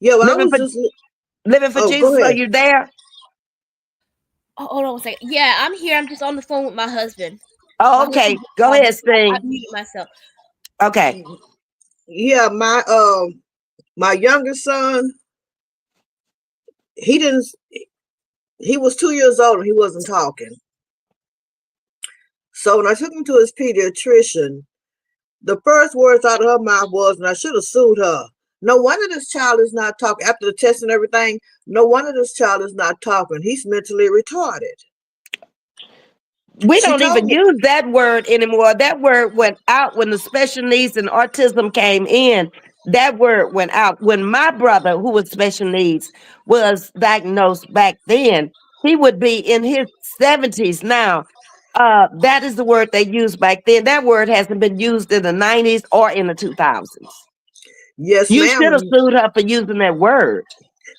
Yeah, well, I Living was for just. living for Oh, go Jesus. Are ahead. you there? Oh, hold on a second. Yeah, I'm here. I'm just on the phone with my husband. Oh, My husband okay. just Go called me, ahead, so I Sting. muted myself. Okay. Yeah, my youngest son, he didn't. He was 2 years old and he wasn't talking. So when I took him to his pediatrician, the first words out of her mouth was, and I should have sued her. No wonder this child is not talking. After the test and everything, no wonder this child is not talking. He's mentally retarded. We She don't told even me. use that word anymore. That word went out when the special needs and autism came in. That word went out. When my brother, who was special needs, was diagnosed back then, he would be in his 70s now. That is the word they used back then. That word hasn't been used in the 90s or in the 2000s. Yes, You ma'am. should have sued her for using that word.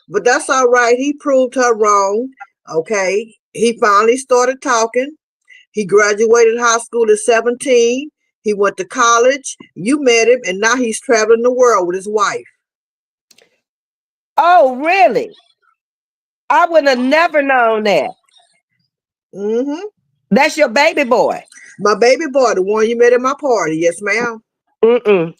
But that's all right. He proved her wrong. Okay. He finally started talking. He graduated high school at 17. He went to college. You met him, and now he's traveling the world with his wife. Oh, really? I would have never known that. Mm-hmm. That's your baby boy. My baby boy, the one you met at my party. Yes, ma'am. Mm-mm.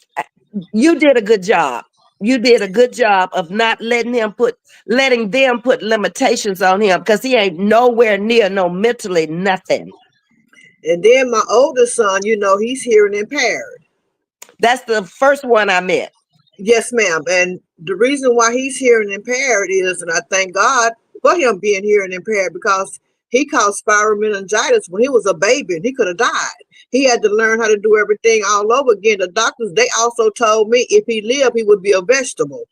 You did a good job. You did a good job of not letting them put limitations on him because he ain't nowhere near no mentally nothing. And then my oldest son, he's hearing impaired. That's the first one I met. Yes, ma'am. And the reason why he's hearing impaired is, and I thank God for him being hearing impaired, because he caught spiral meningitis when he was a baby and he could have died. He had to learn how to do everything all over again. The doctors, they also told me if he lived, he would be a vegetable.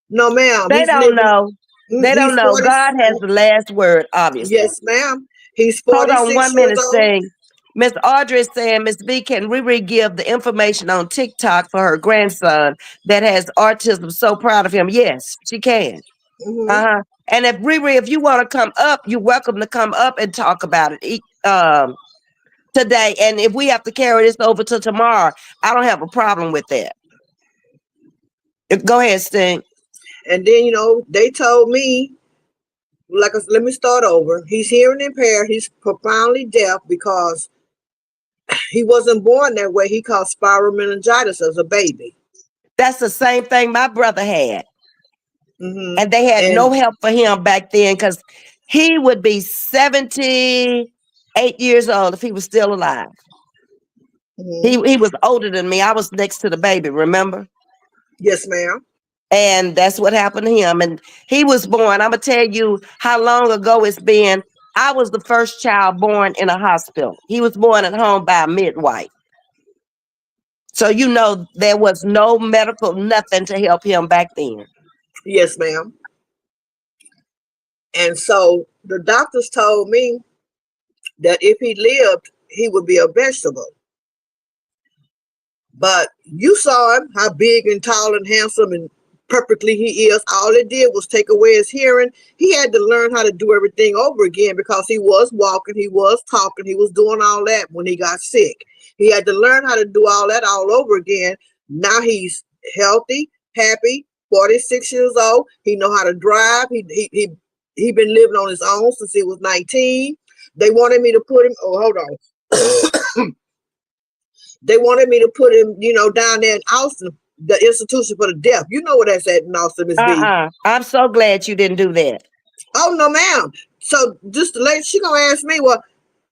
No, ma'am. They He's don't living. know. They don't He's know. 40. God has the last word, obviously. Yes, ma'am. He's Hold on 46 one years minute, old. Sting. Miss Audrey is saying, Ms.V, can Riri give the information on TikTok for her grandson that has autism? So proud of him. Yes, she can. Hmm. Uh-huh. And if Riri, if you want to come up, you're welcome to come up and talk about it today. And if we have to carry this over to tomorrow, I don't have a problem with that. Go ahead, Sting. And then, they told me, let me start over. He's hearing impaired. He's profoundly deaf because he wasn't born that way. He caught spiral meningitis as a baby. That's the same thing my brother had. Hmm. And they had no And help for him back then because he would be 78 years old if he was still alive. mhm. He was older than me. I was next to the baby, remember? Yes, ma'am. And that's what happened to him. And he was born. I'm gonna tell you how long ago it's been. I was the first child born in a hospital. He was born at home by a midwife. So you know there was no medical nothing to help him back then. Yes, ma'am. And so the doctors told me that if he lived, he would be a vegetable. But you saw him, how big and tall and handsome and perfectly he is. All it did was take away his hearing. He had to learn how to do everything over again because he was walking, he was talking, he was doing all that when he got sick. He had to learn how to do all that all over again. Now he's healthy, happy, 46 years old. He know how to drive. He been living on his own since he was 19. They wanted me to put him. Oh, hold on. They wanted me to put him, down there in Austin, the institution for the deaf. You know where that's at in Austin, Ms.V. I'm so glad you didn't do that. Oh no, ma'am. So just the lady, she gonna ask me, well,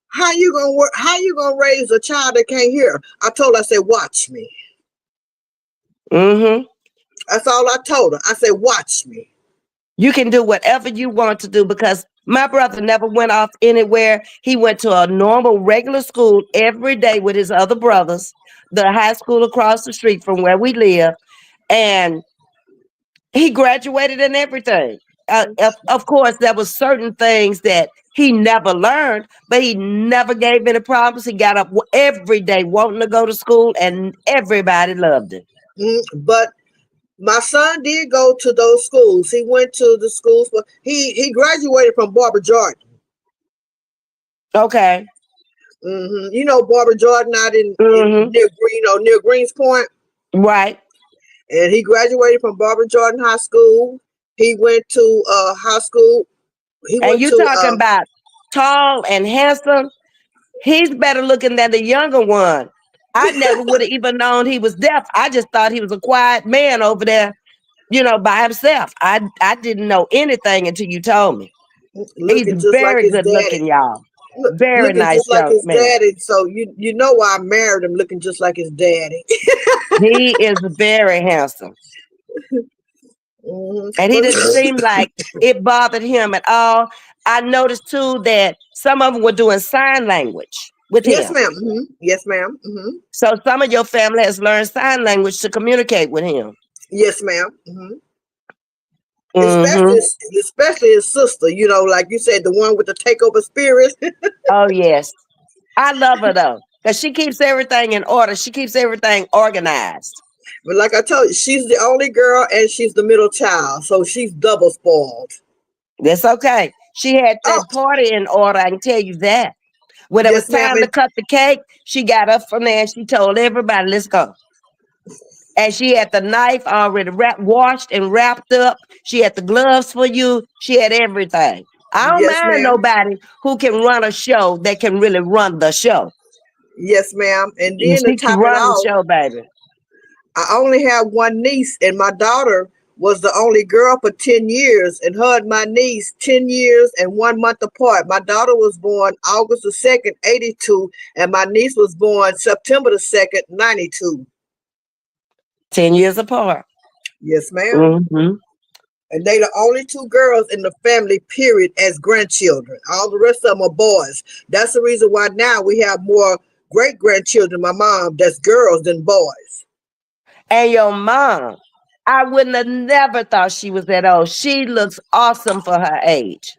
how you gonna work? How you gonna raise a child that can't hear? I told her, I said, watch me. Mm-hmm. That's all I told her. I said, watch me. You can do whatever you want to do because my brother never went off anywhere. He went to a normal, regular school every day with his other brothers, the high school across the street from where we live. And he graduated and everything. Of course, there was certain things that he never learned, but he never gave any problems. He got up every day wanting to go to school, and everybody loved him. But my son did go to those schools. He went to the schools, but he graduated from Barbara Jordan. Okay. You know Barbara Jordan out in near Greens Point. Right. And he graduated from Barbara Jordan High School. He went to high school. He And went you to talking about tall and handsome. He's better looking than the younger one. I never would have even known he was deaf. I just thought he was a quiet man over there, by himself. I didn't know anything until you told me. He's looking just like very his good daddy. looking, y'all. Very Looking nice just like young his man. daddy. So you know why I married him, looking just like his daddy. He is very handsome. And he But didn't seem like it bothered him at all. I noticed too that some of them were doing sign language with yes, him. ma'am. Yes, ma'am. So some of your family has learned sign language to communicate with him. Yes, ma'am. Mm-hmm. especially especially his sister. You know, like you said, the one with the takeover spirit. Oh yes. I love her though. Because she keeps everything in order. She keeps everything organized. But like I told you, she's the only girl and she's the middle child, so she's double spoiled. That's okay. She had Oh, that party in order, I can tell you that. When it was yes, ma'am. time to cut the cake, she got up from there and she told everybody, let's go. And she had the knife already washed and wrapped up. She had the gloves for you. She had everything. I don't Yes, mind ma'am. nobody who can run a show that can really run the show. Yes, ma'am. And And then to she can top it run the off, show, baby. I only have one niece, and my daughter was the only girl for 10 years, and her and my niece 10 years and 1 month apart. My daughter was born August the 2nd, 82, and my niece was born September the 2nd, 92. 10 years apart. Yes, ma'am. Mm-hmm. And they the only two girls in the family, period, as grandchildren. All the rest of them are boys. That's the reason why now we have more great grandchildren, my mom, that's girls than boys. And your mom, I wouldn't have never thought she was that old. She looks awesome for her age.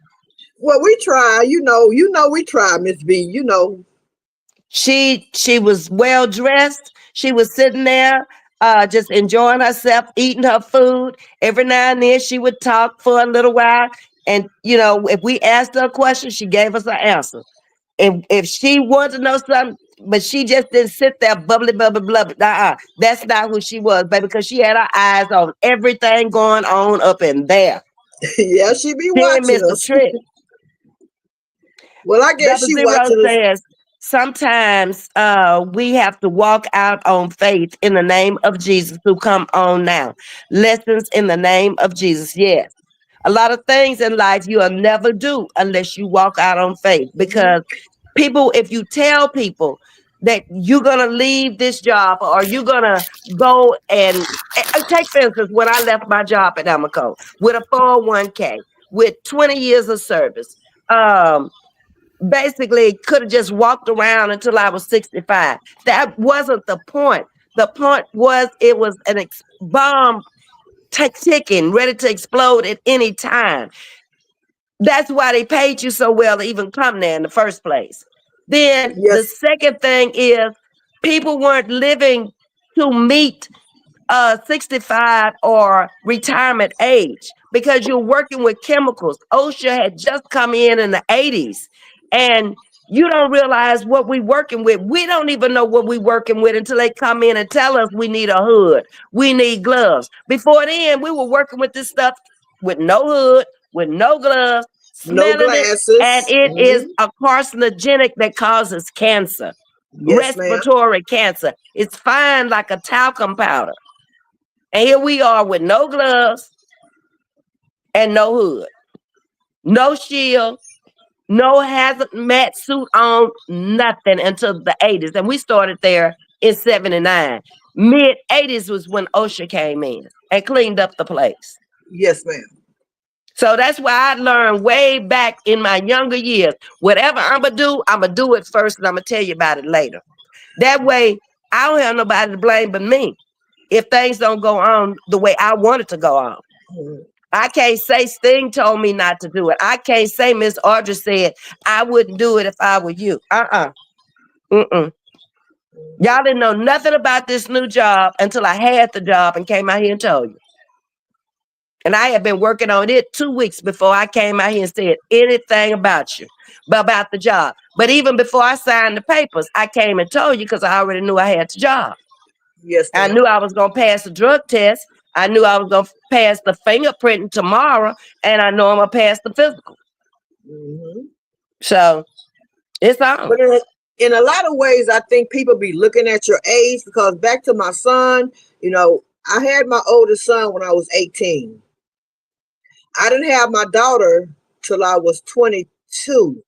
Well, we try, we try, Miss V, you know. She was well dressed. She was sitting there just enjoying herself, eating her food. Every now and then she would talk for a little while. And if we asked her a question, she gave us an answer. If she wanted to know something, but she just didn't sit there bubbly, bubbly, bubbly. That's not who she was, baby, because she had her eyes on everything going on up in there. Yeah, she be She didn't watching miss a us. trick. Well, I guess Double she Zero watching us. says sometimes we have to walk out on faith in the name of Jesus who come on now. Lessons in the name of Jesus. Yes. A lot of things in life you'll never do unless you walk out on faith. Mhm. Because people, if you tell people that you're going to leave this job or you're going to go and take for instance, when I left my job at Amoco with a 401k, with 20 years of service, basically could have just walked around until I was 65. That wasn't the point. The point was it was an bomb ticking, ready to explode at any time. That's why they paid you so well to even come there in the first place. Then the Yes, second thing is people weren't living to meet 65 or retirement age because you're working with chemicals. OSHA had just come in the 80s, and you don't realize what we're working with. We don't even know what we're working with until they come in and tell us we need a hood, we need gloves. Before then, we were working with this stuff with no hood, with no gloves, no smelling it, and glasses. it is Mhm. a carcinogenic that causes cancer, Yes, ma'am. respiratory cancer. It's fine like a talcum powder. And here we are with no gloves and no hood, no shield, no hazmat suit on, nothing until the 80s. And we started there in 79. Mid 80s was when OSHA came in and cleaned up the place. Yes, ma'am. So that's why I learned way back in my younger years. Whatever I'm going to do it first and I'm going to tell you about it later. That way, I don't have nobody to blame but me if things don't go on the way I want it to go on. Mhm. I can't say Sting told me not to do it. I can't say Miss Audrey said I wouldn't do it if I were you. Mm-mm. Y'all didn't know nothing about this new job until I had the job and came out here and told you. And I had been working on it 2 weeks before I came out here and said anything about you, about the job. But even before I signed the papers, I came and told you because I already knew I had the job. Yes, I ma'am. knew I was going to pass the drug test. I knew I was going to pass the fingerprinting tomorrow. And I know I'm going to pass the physical. Mhm. So it's on. But in a lot of ways, I think people be looking at your age because back to my son, I had my oldest son when I was 18. I didn't have my daughter till I was 22.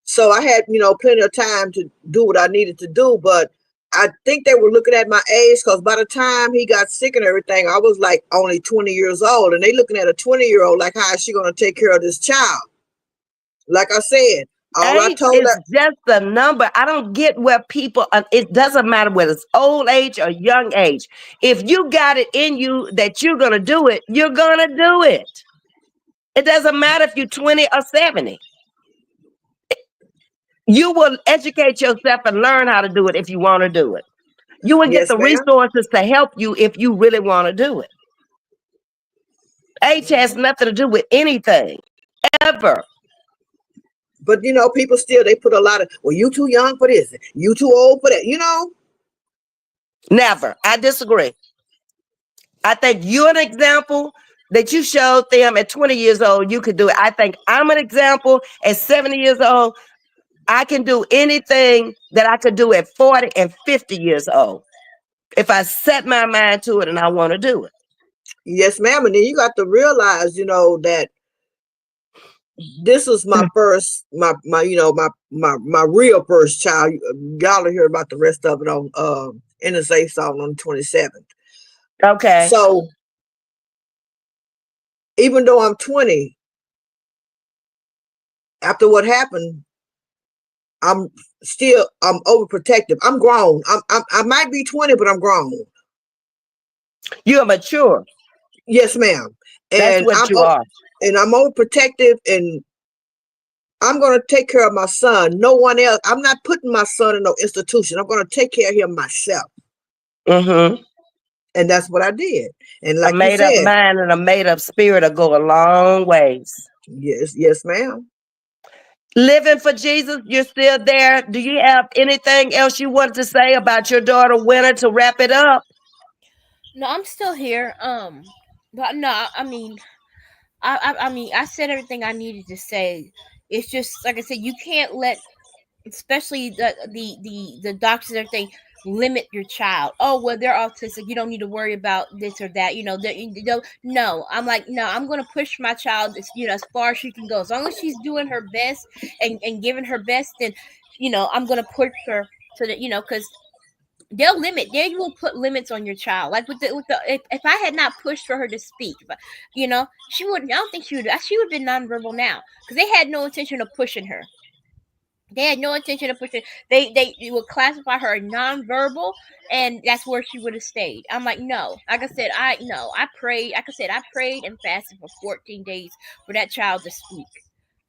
So I had, plenty of time to do what I needed to do. But I think they were looking at my age because by the time he got sick and everything, I was like only 20 years old. And they looking at a 20-year-old like, how is she going to take care of this child? Like I said, All I Age told is her, just a number. I don't get where people, it doesn't matter whether it's old age or young age. If you got it in you that you're going to do it, you're going to do it. It doesn't matter if you're 20 or 70. You will educate yourself and learn how to do it if you want to do it. You will get yes, the ma'am. resources to help you if you really want to do it. Age has Mhm. nothing to do with anything, ever. But people still they put a lot of, well, you too young for this, you too old for that. Never. I disagree. I think you're an example that you showed them at 20 years old, you could do it. I think I'm an example at 70 years old. I can do anything that I could do at 40 and 50 years old if I set my mind to it and I want to do it. Yes, ma'am. And then you got to realize, that this is my first, my my real first child. Y'all will hear about the rest of it on in the safe song on the 27th. Okay. So even though I'm 20, after what happened, I'm I'm overprotective. I'm grown. I might be 20, but I'm grown. You're mature. Yes, ma'am. That's And what you are. I'm overprotective, and I'm gonna take care of my son. No one else. I'm not putting my son in no institution. I'm gonna take care of him myself. Mm-hmm. And that's what I did. And A like you made up said, mind and a made up spirit will go a long ways. yes, yes, ma'am. Living for Jesus, you're still there. Do you have anything else you want to say about your daughter Winter to wrap it up? No, I'm still here. But no, I mean, I mean, I said everything I needed to say. It's just like I said, you can't let, especially the doctors and everything, limit your child. Oh well, they're autistic. You don't need to worry about this or that. No. I'm like, no. I'm gonna push my child as far as she can go. As long as she's doing her best and giving her best, then I'm gonna push her to the because they will put limits on your child, like with the if I had not pushed for her to speak, but she wouldn't. I don't think she would have been nonverbal now, because they had no intention of pushing her. They had no intention of pushing. They would classify her nonverbal, and that's where she would have stayed. I'm like, no. Like I said, I no. I prayed. Like I said, I prayed and fasted for 14 days for that child to speak.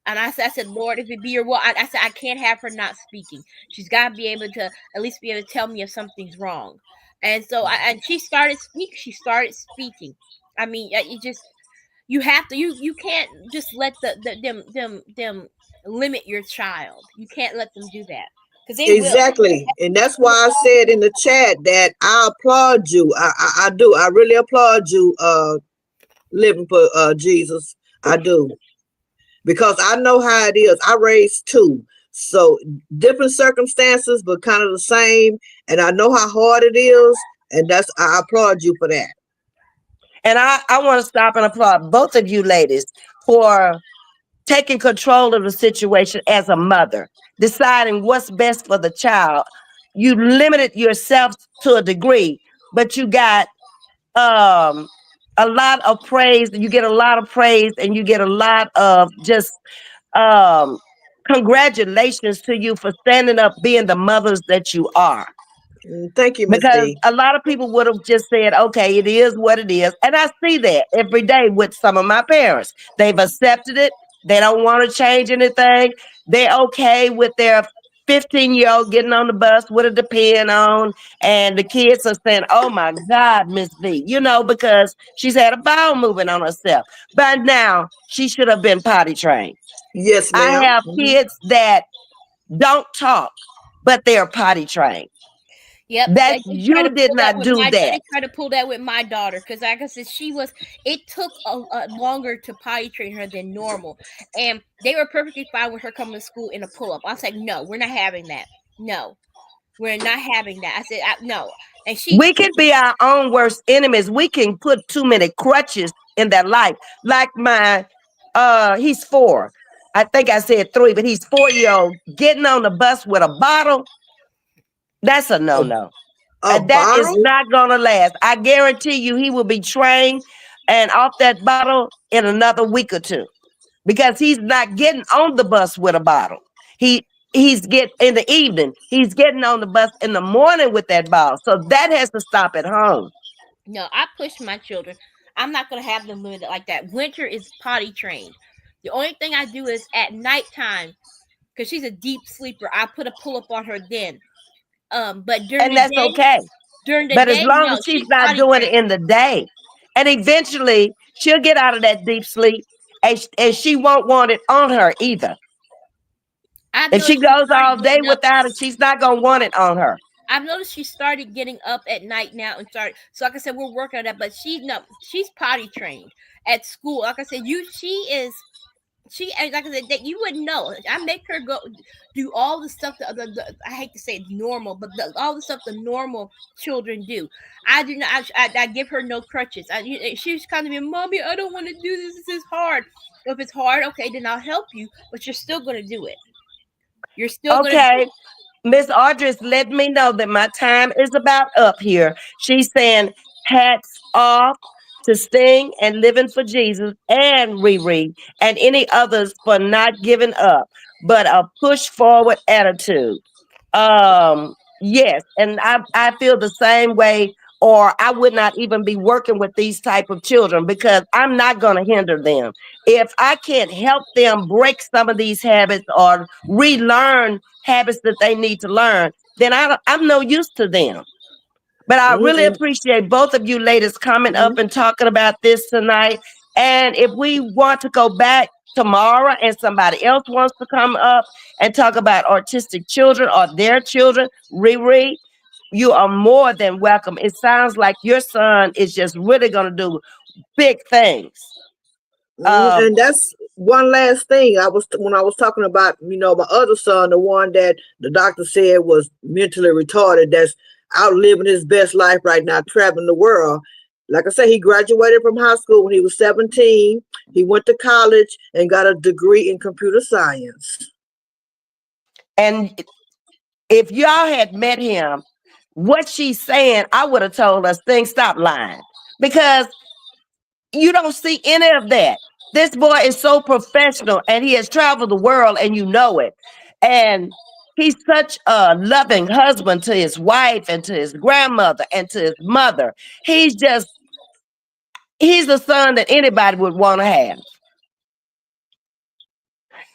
And I said, Lord, if it be your will, I said, I can't have her not speaking. She's got to be able to at least be able to tell me if something's wrong. And so, and she started speak. She started speaking. I mean, you just you have to you can't just let them limit your child. You can't let them do that, because they will. Exactly. And that's why I said in the chat that I applaud you. I do. I really applaud you, living for Jesus. I do. Because I know how it is. I raised two. So different circumstances, but kind of the same. And I know how hard it is. And I applaud you for that. And I want to stop and applaud both of you ladies for taking control of the situation as a mother, deciding what's best for the child. You limited yourself to a degree, but you got um a lot of praise. You get a lot of praise, and you get a lot of just um congratulations to you for standing up, being the mothers that you are. Thank you, Miss Because V. a lot of people would have just said, okay, it is what it is. And I see that every day with some of my parents. They've accepted it. They don't want to change anything. They're okay with their 15-year-old getting on the bus with a depend on. And the kids are saying, oh my God, Miss V, because she's had a bowel movement on herself. By now, she should have been potty trained. Yes, I ma'am. have kids that don't talk, but they're potty trained. Yep, That they try to you did pull that not with do my. that. They try to pull that with my daughter, because, like I said, she was. It took a longer to potty train her than normal, and they were perfectly fine with her coming to school in a pull up. I was like, no, we're not having that. No, we're not having that. I said, no, and We can be our own worst enemies. We can put too many crutches in their life. Like he's 4. I think I said 3, but he's 4-year-old getting on the bus with a bottle. That's a A, no-no. a And that is bottle? not gonna last. I guarantee you he will be trained and off that bottle in another week or two. Because he's not getting on the bus with a bottle. He's get in the evening. He's getting on the bus in the morning with that ball. So that has to stop at home. No, I push my children. I'm not gonna have them limited like that. Winter is potty trained. The only thing I do is at nighttime, because she's a deep sleeper. I put a pull up on her then. But And that's okay. during the But as day, long no, as she's she's not potty doing it trained. in the day, and eventually she'll get out of that deep sleep, and she won't want it on her either. I've If she noticed she goes started all day getting up. without it, she's not gonna want it on her. I've noticed she started getting up at night now and started. So like I said, we're working on that. But she's no, she's potty trained at school. Like I said, she is. She and like I said, that you wouldn't know. I make her go do all the stuff that I hate to say it's normal, but all the stuff the normal children do. I do not. I give her no crutches. She's kind of me, mommy. I don't want to do this. This is hard. If it's hard, okay, then I'll help you. But you're still going to do it. You're still going to do Okay. Miss Audrey's let me know that my time is about up here. She's saying hats off to Sting and Living for Jesus and Riri and any others for not giving up, but a push forward attitude. Yes, and I feel the same way, or I would not even be working with these type of children because I'm not going to hinder them. If I can't help them break some of these habits or relearn habits that they need to learn, then I'm no use to them. But I really Mm-mm. appreciate both of you ladies coming up and talking about this tonight. And if we want to go back tomorrow and somebody else wants to come up and talk about autistic children or their children, Riri, you are more than welcome. It sounds like your son is just really going to do big things. Um, And that's one last thing. I was when I was talking about, my other son, the one that the doctor said was mentally retarded, that's out living his best life right now, traveling the world. Like I said, he graduated from high school when he was 17. He went to college and got a degree in computer science. and if y'all had met him, what she's saying, I would have told us, things stop lying. Because you don't see any of that. This boy is so professional and he has traveled the world and you know it. And he's such a loving husband to his wife and to his grandmother and to his mother. He's the son that anybody would want to have.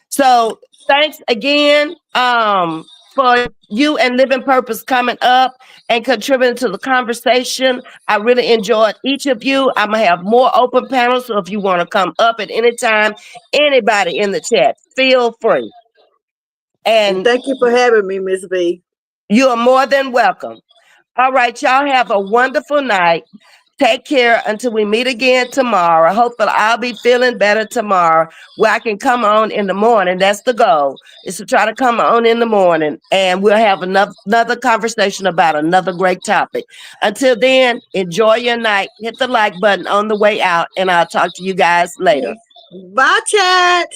So thanks again for you and Living Purpose coming up and contributing to the conversation. I really enjoyed each of you. I'm going to have more open panels. So if you want to come up at any time, anybody in the chat, feel free. And And thank you for having me, Miss V. you are more than welcome. All right, y'all have a wonderful night. Take care until we meet again tomorrow. Hopefully, I'll be feeling better tomorrow where I can come on in the morning. That's the goal, is to try to come on in the morning and we'll have another conversation about another great topic. Until then, enjoy your night. Hit the like button on the way out, and I'll talk to you guys later. Bye, chat.